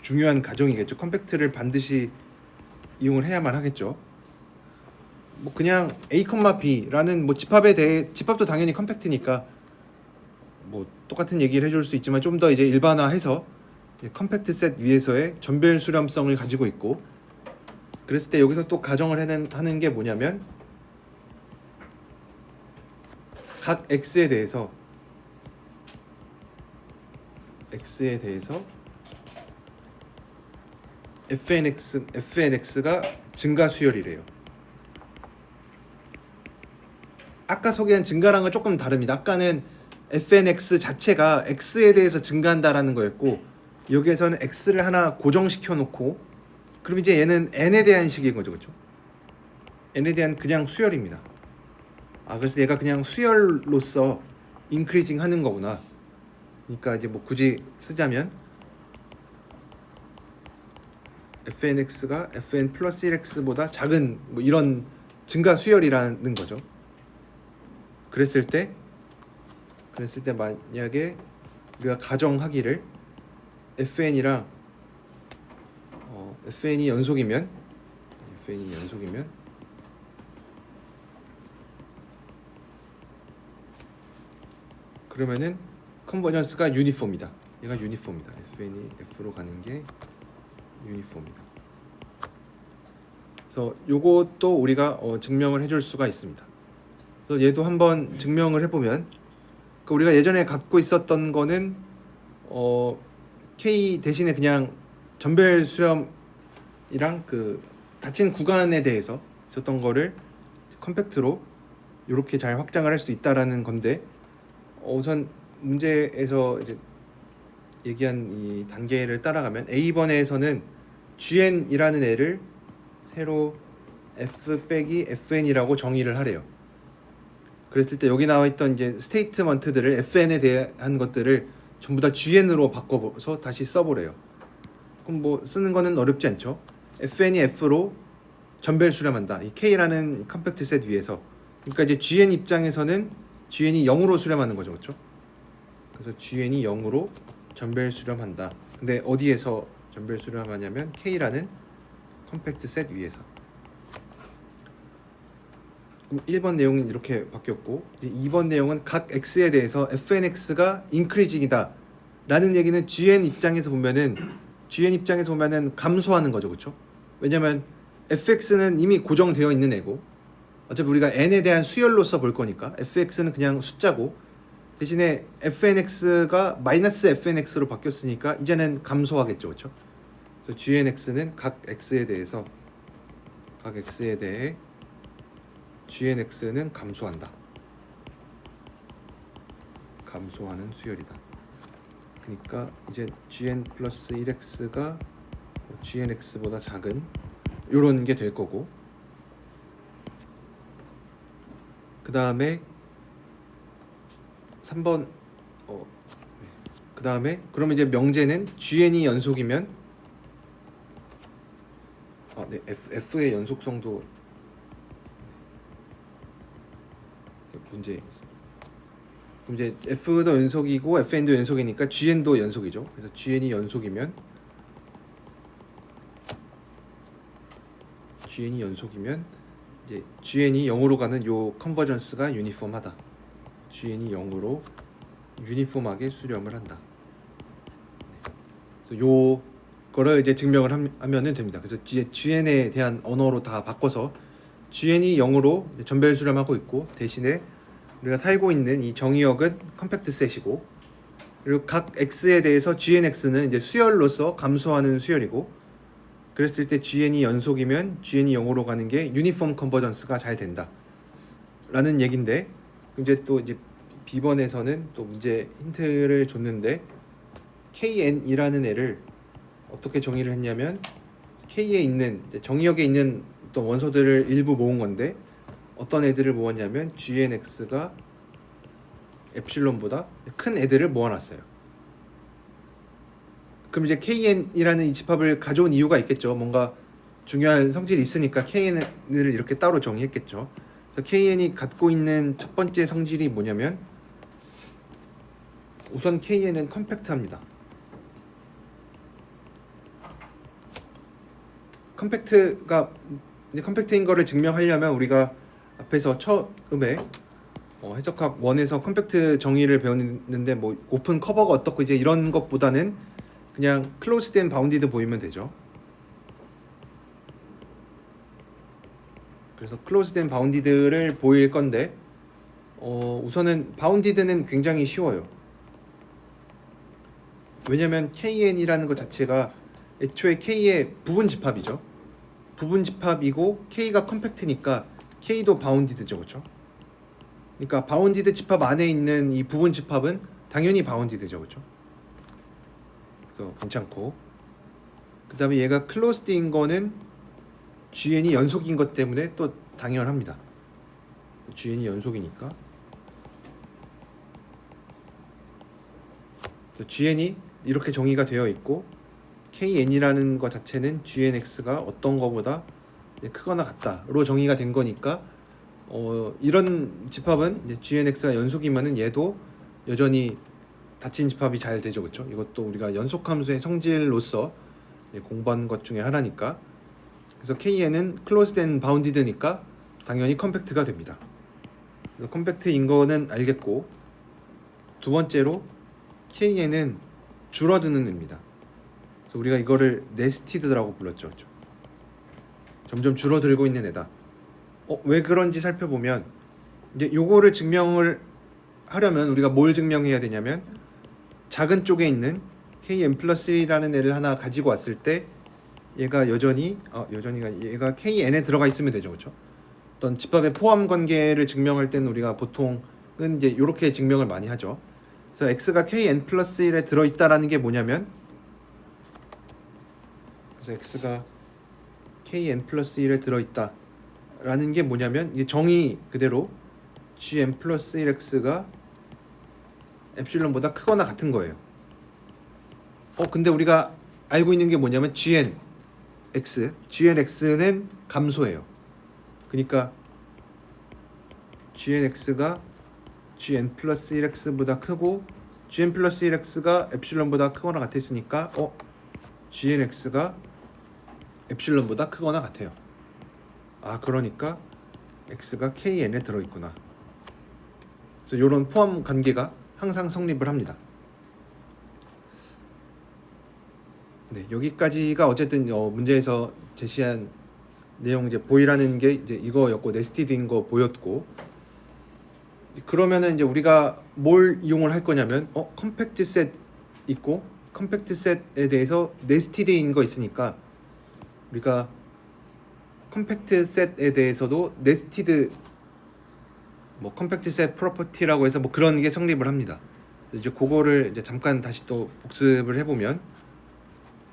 중요한 가정이겠죠. 컴팩트를 반드시 이용을 해야만 하겠죠. 뭐 그냥 a, b라는 뭐 집합에 대해, 집합도 당연히 컴팩트니까 뭐 똑같은 얘기를 해줄 수 있지만 좀 더 이제 일반화해서 컴팩트 셋 위에서의 전별 수렴성을 가지고 있고, 그랬을 때 여기서 또 가정을 하는 게 뭐냐면 각 x에 대해서 fnx가 증가 수열이래요. 아까 소개한 증가랑은 조금 다릅니다. 아까는 fnx 자체가 x에 대해서 증가한다라는 거였고, 여기에서는 x를 하나 고정시켜 놓고, 그럼 이제 얘는 n에 대한 식인 거죠, 그렇죠? n에 대한 그냥 수열입니다. 그래서 얘가 그냥 수열로서 인크리징 하는 거구나. 그러니까 이제 뭐 굳이 쓰자면 fnx가 fn 플러스 1x보다 작은 뭐 이런 증가 수열이라는 거죠. 그랬을 때 만약에 우리가 가정하기를 fn이랑 fn이 연속이면 그러면은 컨버전스가 유니폼이다. 얘가 유니폼이다. fn이 f로 가는 게 유니폼이다. 그래서 요것도 우리가 증명을 해줄 수가 있습니다. 그래서 얘도 한번 증명을 해보면, 우리가 예전에 갖고 있었던 거는 K 대신에 그냥 전별 수렴이랑 그 닫힌 구간에 대해서 있었던 거를 컴팩트로 이렇게 잘 확장을 할 수 있다라는 건데 우선 문제에서 이제 얘기한 이 단계를 따라가면 A번에서는 GN이라는 애를 새로 f 빼기 fn이라고 정의를 하래요. 그랬을 때 여기 나와 있던 이제 스테이트먼트들을 fn에 대한 것들을 전부 다 GN으로 바꿔서 다시 써보래요. 그럼 뭐 쓰는 거는 어렵지 않죠. fn이 f로 전별 수렴한다. 이 k라는 컴팩트 셋 위에서. 그러니까 이제 GN 입장에서는 GN이 0으로 수렴하는 거죠, 그렇죠? 그래서 GN이 0으로 전별 수렴한다. 근데 어디에서 전별 수렴하냐면 k라는 컴팩트 셋 위에서. 그럼 1번 내용은 이렇게 바뀌었고 2번 내용은 각 x에 대해서 fnx가 인크리징이다 라는 얘기는 GN 입장에서 보면은 감소하는 거죠, 그렇죠? 왜냐면 fx는 이미 고정되어 있는 애고 어차피 우리가 n에 대한 수열로서 볼 거니까 fx는 그냥 숫자고 대신에 fnx가 마이너스 fnx로 바뀌었으니까 이제는 감소하겠죠, 그렇죠? 그래서 gnx는 각 x에 대해 gnx는 감소한다. 감소하는 수열이다. 그러니까 이제 gn 플러스 1x가 gnx보다 작은 요런 게 될 거고 그 다음에 3번 그 다음에 그러면 이제 명제는 gn이 연속이면 f의 연속성도 문제 있습니다. 그럼 이제 f도 연속이고 fn도 연속이니까 gn도 연속이죠. 그래서 gn이 연속이면 이제 gn이 0으로 가는 요 컨버전스가 유니폼하다. gn이 0으로 유니폼하게 수렴을 한다. 그래서 요 거를 이제 증명을 하면은 됩니다. 그래서 gn에 대한 언어로 다 바꿔서 gn이 0으로 전별 수렴하고 있고 대신에 우리가 살고 있는 이 정의역은 컴팩트 셋이고 그리고 각 x에 대해서 gnx는 이제 수열로서 감소하는 수열이고 그랬을 때 gn이 연속이면 gn이 0으로 가는 게 유니폼 컨버전스가 잘 된다 라는 얘긴데 이제 또 이제 B번에서는 또 문제 힌트를 줬는데 kn이라는 애를 어떻게 정의를 했냐면 k에 있는 정의역에 있는 어떤 원소들을 일부 모은 건데 어떤 애들을 모았냐면 gnx가 엡실론보다 큰 애들을 모아놨어요. 그럼 이제 kn이라는 이 집합을 가져온 이유가 있겠죠. 뭔가 중요한 성질이 있으니까 kn을 이렇게 따로 정의했겠죠. 그래서 kn이 갖고 있는 첫 번째 성질이 뭐냐면 우선 kn은 컴팩트합니다. 컴팩트인 거를 증명하려면 우리가 앞에서 처음에 해석학 1에서 컴팩트 정의를 배웠는데 뭐 오픈 커버가 어떻고 이제 이런 것보다는 그냥 클로즈드 앤 바운디드 보이면 되죠. 그래서 클로즈드 앤 바운디드를 보일 건데 우선은 바운디드는 굉장히 쉬워요. 왜냐면 kn이라는 것 자체가 애초에 k의 부분 집합이죠. 부분 집합이고 k가 컴팩트니까 k도 바운디드죠, 그렇죠? 그러니까 바운디드 집합 안에 있는 이 부분 집합은 당연히 바운디드죠, 그렇죠? 그래서 괜찮고 그 다음에 얘가 클로즈드인 거는 gn이 연속인 것 때문에 또 당연합니다. gn이 연속이니까 gn이 이렇게 정의가 되어 있고 kn이라는 것 자체는 gnx가 어떤 거보다 크거나 같다로 정의가 된 거니까 이런 집합은 이제 gnx가 연속이면은 얘도 여전히 닫힌 집합이 잘 되죠, 그렇죠? 이것도 우리가 연속함수의 성질로서 공부한 것 중에 하나니까. 그래서 kn은 closed and bounded니까 당연히 컴팩트가 됩니다. 그래서 컴팩트인 거는 알겠고 두 번째로 kn은 줄어드는 애입니다. 그래서 우리가 이거를 네스티드라고 불렀죠, 그렇죠? 점점 줄어들고 있는 애다. 왜 그런지 살펴보면 이제 요거를 증명을 하려면 우리가 뭘 증명해야 되냐면 작은 쪽에 있는 kn+1이라는 애를 하나 가지고 왔을 때 얘가 얘가 kn에 들어가 있으면 되죠, 그렇죠? 어떤 집합의 포함 관계를 증명할 때는 우리가 보통은 이제 이렇게 증명을 많이 하죠. 그래서 x가 kn 플러스 1에 들어있다라는 게 뭐냐면, 그래서 x가 kn 플러스 1에 들어있다라는 게 뭐냐면, 이 정의 그대로 gn 플러스 1x가 엡실론보다 크거나 같은 거예요. 근데 우리가 알고 있는 게 뭐냐면 gnx는 감소해요. 그러니까 gnx가 gn 플러스 1x보다 크고 gn 플러스 1x가 엡실론보다 크거나 같았으니까 gnx가 엡실론보다 크거나 같아요. 그러니까 x가 kn에 들어있구나. 그래서 이런 포함 관계가 항상 성립을 합니다. 네, 여기까지가 어쨌든 문제에서 제시한 내용 이제 보이라는 게 이제 이거였고, 네스티드인 거 보였고, 그러면은 이제 우리가 뭘 이용을 할 거냐면 컴팩트 셋 있고, 컴팩트 셋에 대해서 네스티드인 거 있으니까 우리가 컴팩트 셋에 대해서도 네스티드 컴팩트 셋 프로퍼티라고 해서 그런 게 성립을 합니다. 이제 그거를 이제 잠깐 다시 또 복습을 해보면,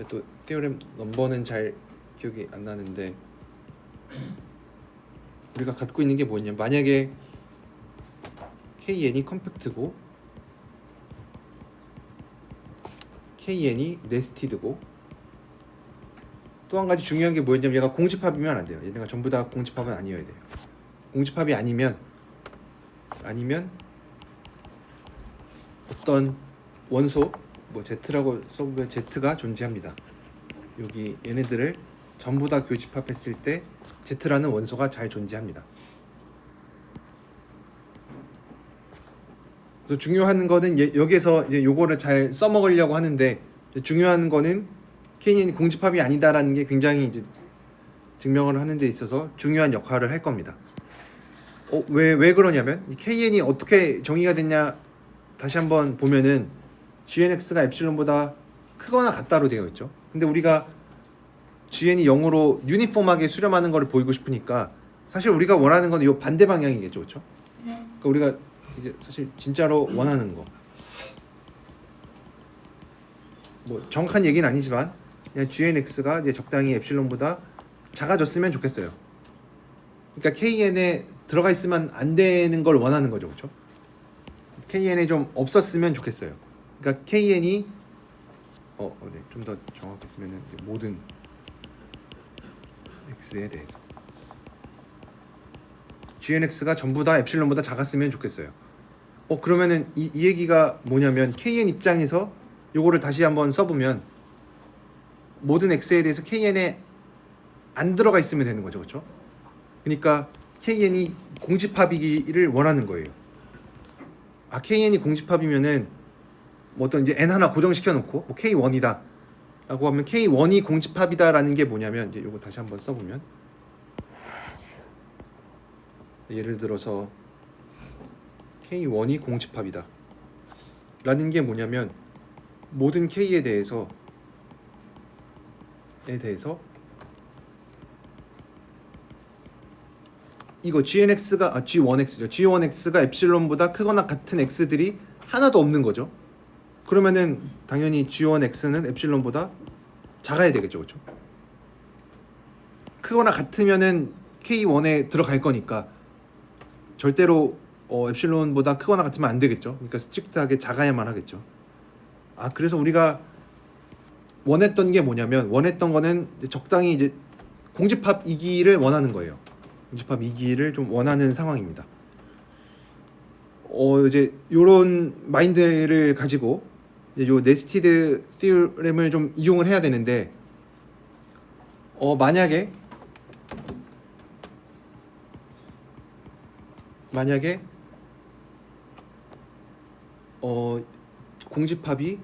또 테오렘 넘버는 잘 기억이 안 나는데, 우리가 갖고 있는 게 뭐냐, 만약에 kn이 컴팩트고 kn이 네스티드고, 또 한 가지 중요한 게 뭐였냐면 얘가 공집합이면 안 돼요. 얘네가 전부 다 공집합은 아니어야 돼요. 공집합이 아니면 어떤 원소 Z라고 써보면 Z가 존재합니다. 여기 얘네들을 전부 다 교집합했을 때 Z라는 원소가 잘 존재합니다. 그래서 중요한 거는 여기서 이제 요거를 잘 써먹으려고 하는데, 중요한 거는 kn이 공집합이 아니다라는 게 굉장히 이제 증명을 하는 데 있어서 중요한 역할을 할 겁니다. 왜 그러냐면 이 kn이 어떻게 정의가 됐냐, 다시 한번 보면은 gnx가 엡실론보다 크거나 같다로 되어 있죠. 근데 우리가 gn이 0으로 유니폼하게 수렴하는 것을 보이고 싶으니까 사실 우리가 원하는 건 이 반대 방향이겠죠, 그렇죠? 그러니까 우리가 이제 사실 진짜로 원하는 거, 정확한 얘기는 아니지만 그냥 gnx가 이제 적당히 엡실론보다 작아졌으면 좋겠어요. 그러니까 kn에 들어가 있으면 안 되는 걸 원하는 거죠, 그렇죠? kn에 좀 없었으면 좋겠어요. 그러니까 kn이 좀 더 정확히 쓰면은 모든 x에 대해서 gnx가 전부 다 엡실론보다 작았으면 좋겠어요. 그러면은 이 얘기가 뭐냐면 kn 입장에서 요거를 다시 한번 써보면 모든 x에 대해서 kn에 안 들어가 있으면 되는 거죠, 그렇죠? 그러니까 kn이 공집합이기를 원하는 거예요. kn이 공집합이면은 어떤 이제 n 하나 고정시켜 놓고 k1이다 라고 하면 k1이 공집합이다라는 게 뭐냐면, 이제 요거 다시 한번 써보면, 예를 들어서 k1이 공집합이다 라는 게 뭐냐면 모든 k에 대해서 이거 g1x죠. g1x가 엡실론보다 크거나 같은 x들이 하나도 없는 거죠. 그러면은 당연히 g1x는 엡실론보다 작아야 되겠죠, 그렇죠? 크거나 같으면은 k1에 들어갈 거니까 절대로 엡실론보다 크거나 같으면 안 되겠죠. 그러니까 스트릭트하게 작아야만 하겠죠. 그래서 우리가 원했던 게 뭐냐면, 원했던 거는 적당히 이제 공집합이기를 원하는 거예요. 공집합이기를 좀 원하는 상황입니다. 이제 요런 마인드를 가지고 이제 요 네스티드 티오렘을 좀 이용을 해야 되는데, 만약에 공집합이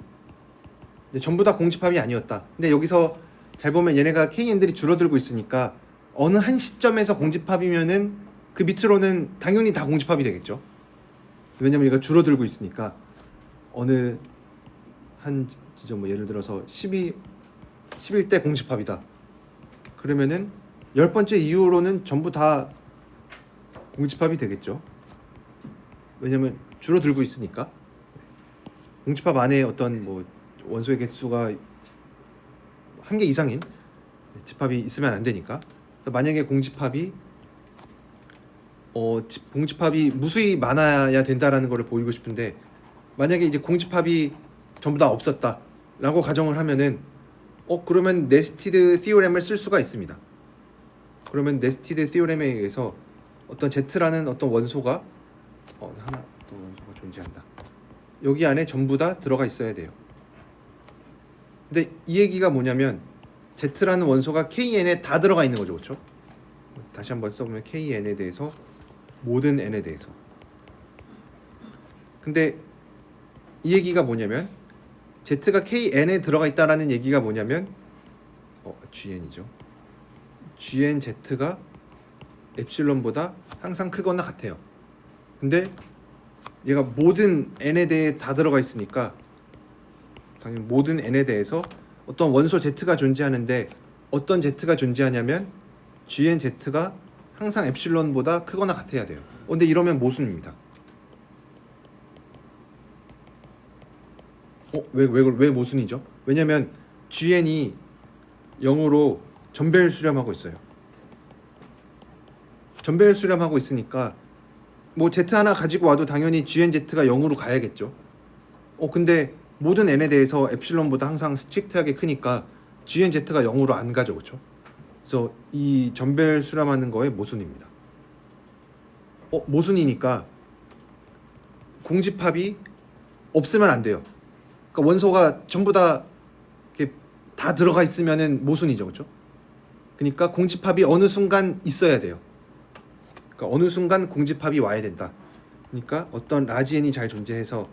전부 다 공집합이 아니었다. 근데 여기서 잘 보면 얘네가 kn들이 줄어들고 있으니까 어느 한 시점에서 공집합이면은 그 밑으로는 당연히 다 공집합이 되겠죠. 왜냐면 얘가 줄어들고 있으니까 어느 한 지점 예를 들어서 11대 공집합이다. 그러면은 10번째 이후로는 전부 다 공집합이 되겠죠. 왜냐면 줄어들고 있으니까. 공집합 안에 어떤 뭐 원소의 개수가 한 개 이상인 집합이 있으면 안 되니까. 그래서 만약에 공집합이 공집합이 무수히 많아야 된다라는 것을 보이고 싶은데, 만약에 이제 공집합이 전부 다 없었다라고 가정을 하면은 그러면 네스티드 티오렘을 쓸 수가 있습니다. 그러면 네스티드 티오렘에 의해서 어떤 Z라는 어떤 원소가 하나 또 원소가 존재한다. 여기 안에 전부 다 들어가 있어야 돼요. 근데 이 얘기가 뭐냐면 Z라는 원소가 KN에 다 들어가 있는 거죠, 그렇죠? 다시 한번 써보면 KN에 대해서 모든 N에 대해서. 근데 이 얘기가 뭐냐면 Z가 KN에 들어가 있다라는 얘기가 뭐냐면 GN이죠. GNZ가 엡실론보다 항상 크거나 같아요. 근데 얘가 모든 N에 대해 다 들어가 있으니까 당연히 모든 N에 대해서 어떤 원소 Z가 존재하는데, 어떤 Z가 존재하냐면 GNZ가 항상 엡실론보다 크거나 같아야 돼요. 근데 이러면 모순입니다. 왜 모순이죠? 왜냐면 GN이 0으로 전별 수렴하고 있어요. 전별 수렴하고 있으니까 뭐 Z 하나 가지고 와도 당연히 GNZ가 0으로 가야겠죠. 근데 모든 N에 대해서 엡실론보다 항상 스트릭트하게 크니까 GNZ가 0으로 안 가죠, 그렇죠? 그래서 이 전별 수렴하는 거에 모순입니다. 모순이니까 공집합이 없으면 안 돼요. 그러니까 원소가 전부 다 이렇게 다 들어가 있으면은 모순이죠, 그렇죠? 그러니까 공집합이 어느 순간 있어야 돼요. 그러니까 어느 순간 공집합이 와야 된다. 그러니까 어떤 라지 n이 잘 존재해서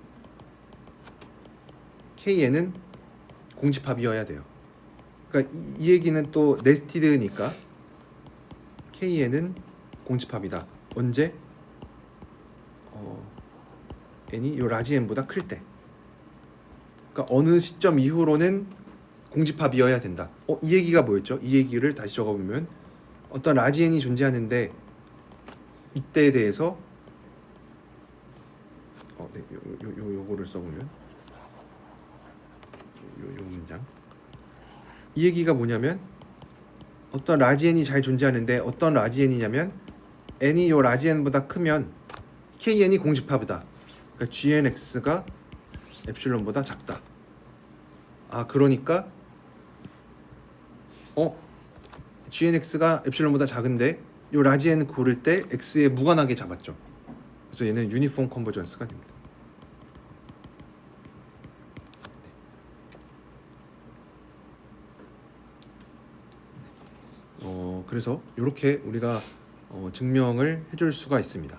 KN은 공집합이어야 돼요. 그러니까 이 얘기는 또 네스티드니까 KN은 공집합이다. 언제? n이 요 라지 n보다 클 때. 그러니까 어느 시점 이후로는 공집합이어야 된다. 이 얘기가 뭐였죠? 이 얘기를 다시 적어보면 어떤 라지 n이 존재하는데 이때에 대해서 요거를 써보면 요 문장, 이 얘기가 뭐냐면 어떤 라지 n이 잘 존재하는데 어떤 라지 n이냐면 n이 요 라지 n보다 크면 KN이 공집합이다. 그러니까 GNX가 엡실론보다 작다. 그러니까 GNX가 엡실론보다 작은데 요 라지 n 고를 때 x에 무관하게 잡았죠. 그래서 얘는 유니폼 컨버전스가 됩니다. 그래서 이렇게 우리가 증명을 해줄 수가 있습니다.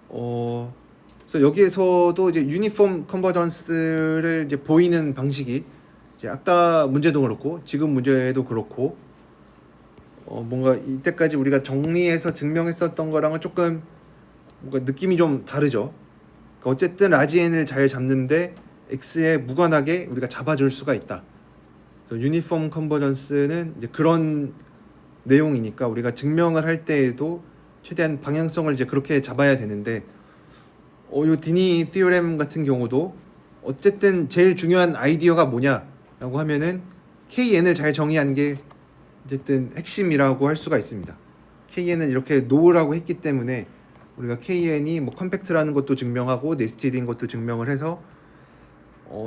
그래서 여기에서도 이제 유니폼 컨버전스를 이제 보이는 방식이 이제 아까 문제도 그렇고 지금 문제도 그렇고 뭔가 이때까지 우리가 정리해서 증명했었던 거랑은 조금 뭔가 느낌이 좀 다르죠. 그러니까 어쨌든 라지 n을 잘 잡는데 x에 무관하게 우리가 잡아줄 수가 있다. 유니폼 컨버전스는 이제 그런 내용이니까 우리가 증명을 할 때에도 최대한 방향성을 이제 그렇게 잡아야 되는데, 요 디니 티오렘 같은 경우도 어쨌든 제일 중요한 아이디어가 뭐냐라고 하면은 KN을 잘 정의한 게 어쨌든 핵심이라고 할 수가 있습니다. KN을 이렇게 놓으라고 했기 때문에 우리가 KN이 뭐 컴팩트라는 것도 증명하고 네스티드인 것도 증명을 해서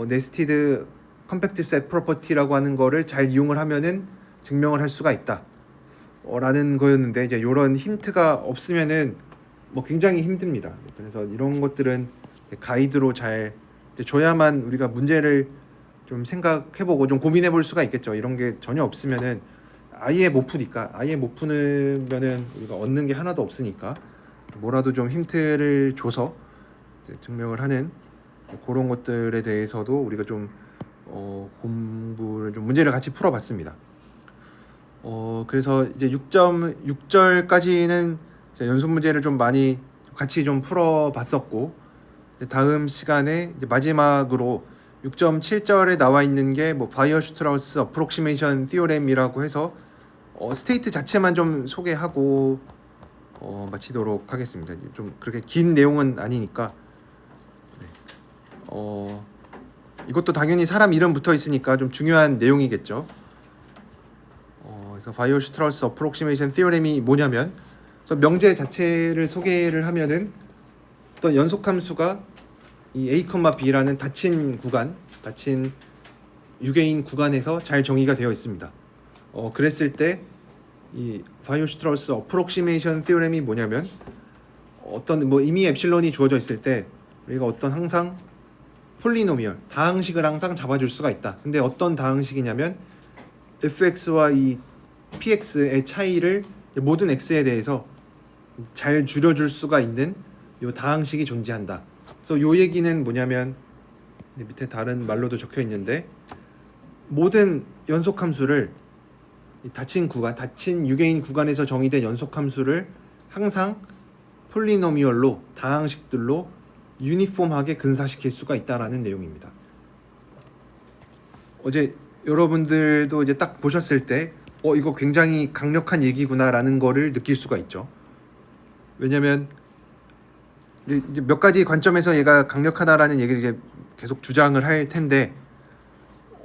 네스티드 컴팩트 셋 프로퍼티라고 하는 거를 잘 이용을 하면은 증명을 할 수가 있다. 라는 거였는데 이제 이런 힌트가 없으면은 뭐 굉장히 힘듭니다. 그래서 이런 것들은 가이드로 잘 줘야만 우리가 문제를 좀 생각해보고 좀 고민해볼 수가 있겠죠. 이런 게 전혀 없으면은 아예 못 푸니까, 아예 못 푸면은 우리가 얻는 게 하나도 없으니까 뭐라도 좀 힌트를 줘서 증명을 하는 그런 것들에 대해서도 우리가 좀 공부를 좀 문제를 같이 풀어봤습니다. 그래서 이제 6절까지는 연속 문제를 좀 많이 같이 좀 풀어봤었고, 다음 시간에 이제 마지막으로 6.7절에 나와 있는 게 뭐 바이어-슈트라우스 어프록시메이션 티오렘이라고 해서 스테이트 자체만 좀 소개하고 마치도록 하겠습니다. 좀 그렇게 긴 내용은 아니니까. 네. 이것도 당연히 사람 이름 붙어 있으니까 좀 중요한 내용이겠죠. 그래서 바이오-슈트라우스 어프록시메이션 티어렘이 뭐냐면, 그래서 명제 자체를 소개를 하면은 어떤 연속 함수가 이 a, b라는 닫힌 구간, 닫힌 유개인 구간에서 잘 정의가 되어 있습니다. 그랬을 때 이 바이오-슈트라우스 어프록시메이션 티어렘이 뭐냐면, 어떤 뭐 이미 엡실론이 주어져 있을 때 우리가 어떤 항상 폴리노미얼 다항식을 항상 잡아줄 수가 있다. 근데 어떤 다항식이냐면 fx와 이 px의 차이를 모든 x에 대해서 잘 줄여줄 수가 있는 요 다항식이 존재한다. 그래서 요 얘기는 뭐냐면, 밑에 다른 말로도 적혀 있는데, 모든 연속 함수를 닫힌 구간, 닫힌 유개인 구간에서 정의된 연속 함수를 항상 폴리노미얼로 다항식들로 유니폼하게 근사시킬 수가 있다라는 내용입니다. 어제 여러분들도 이제 딱 보셨을 때 이거 굉장히 강력한 얘기구나라는 거를 느낄 수가 있죠. 왜냐면 이제 몇 가지 관점에서 얘가 강력하다라는 얘기를 이제 계속 주장을 할 텐데,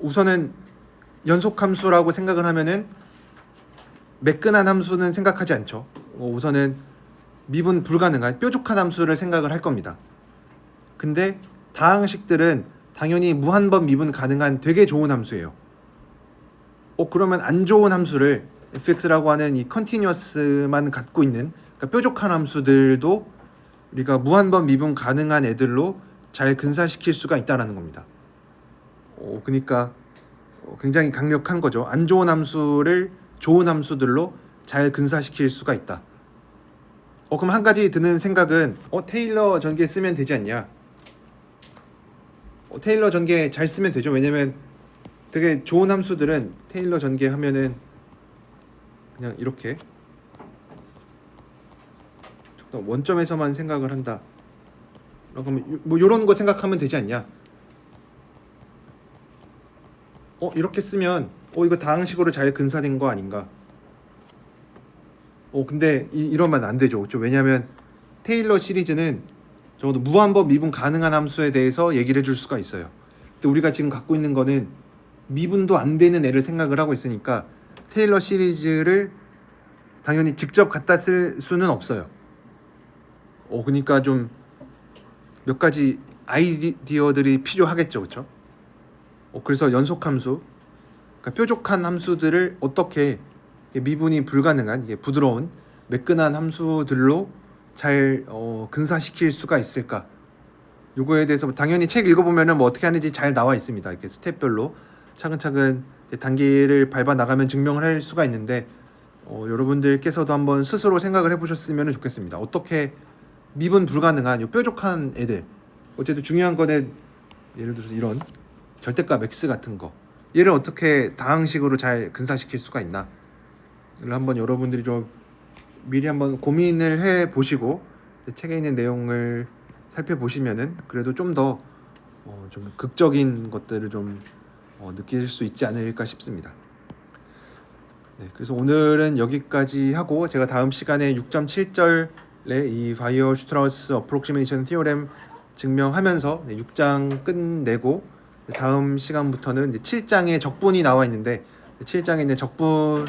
우선은 연속 함수라고 생각을 하면은 매끈한 함수는 생각하지 않죠. 우선은 미분 불가능한 뾰족한 함수를 생각을 할 겁니다. 근데 다항식들은 당연히 무한번 미분 가능한 되게 좋은 함수예요. 그러면 안 좋은 함수를 fx라고 하는 이 컨티뉴어스만 갖고 있는, 그러니까 뾰족한 함수들도 우리가 무한번 미분 가능한 애들로 잘 근사시킬 수가 있다라는 겁니다. 그러니까 굉장히 강력한 거죠. 안 좋은 함수를 좋은 함수들로 잘 근사시킬 수가 있다. 그럼 한 가지 드는 생각은 테일러 전개 쓰면 되지 않냐? 테일러 전개 잘 쓰면 되죠. 왜냐면 되게 좋은 함수들은 테일러 전개 하면은 그냥 이렇게 원점에서만 생각을 한다. 그러면 뭐 이런 거 생각하면 되지 않냐? 이렇게 쓰면 이거 다항식으로 잘 근사된 거 아닌가? 근데 이러면 안 되죠. 그렇죠? 왜냐하면 테일러 시리즈는 적어도 무한번 미분 가능한 함수에 대해서 얘기를 해줄 수가 있어요. 근데 우리가 지금 갖고 있는 거는 미분도 안 되는 애를 생각을 하고 있으니까 테일러 시리즈를 당연히 직접 갖다 쓸 수는 없어요. 그러니까 좀 몇 가지 아이디어들이 필요하겠죠, 그렇죠? 그래서 연속 함수, 그러니까 뾰족한 함수들을 어떻게 미분이 불가능한 이게 부드러운 매끈한 함수들로 잘 근사시킬 수가 있을까? 요거에 대해서 당연히 책 읽어보면은 뭐 어떻게 하는지 잘 나와 있습니다. 이렇게 스텝별로 차근차근 단계를 밟아 나가면 증명을 할 수가 있는데, 여러분들께서도 한번 스스로 생각을 해보셨으면 좋겠습니다. 어떻게 미분 불가능한 요 뾰족한 애들, 어쨌든 중요한 거는 예를 들어서 이런 절대값 x 같은 거, 얘를 어떻게 다항식으로 잘 근사시킬 수가 있나? 이걸 한번 여러분들이 좀 미리 한번 고민을 해 보시고 책에 있는 내용을 살펴보시면은 그래도 좀 더 좀 극적인 것들을 좀 느낄 수 있지 않을까 싶습니다. 네, 그래서 오늘은 여기까지 하고, 제가 다음 시간에 6.7절에 이 바이오-슈트라우스 어프록시메이션 티오렘 증명하면서 6장 끝내고, 다음 시간부터는 이제 7장에 적분이 나와 있는데 7장에 있는 적분으로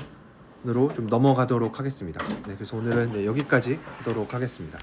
좀 넘어가도록 하겠습니다. 네, 그래서 오늘은 여기까지 하도록 하겠습니다.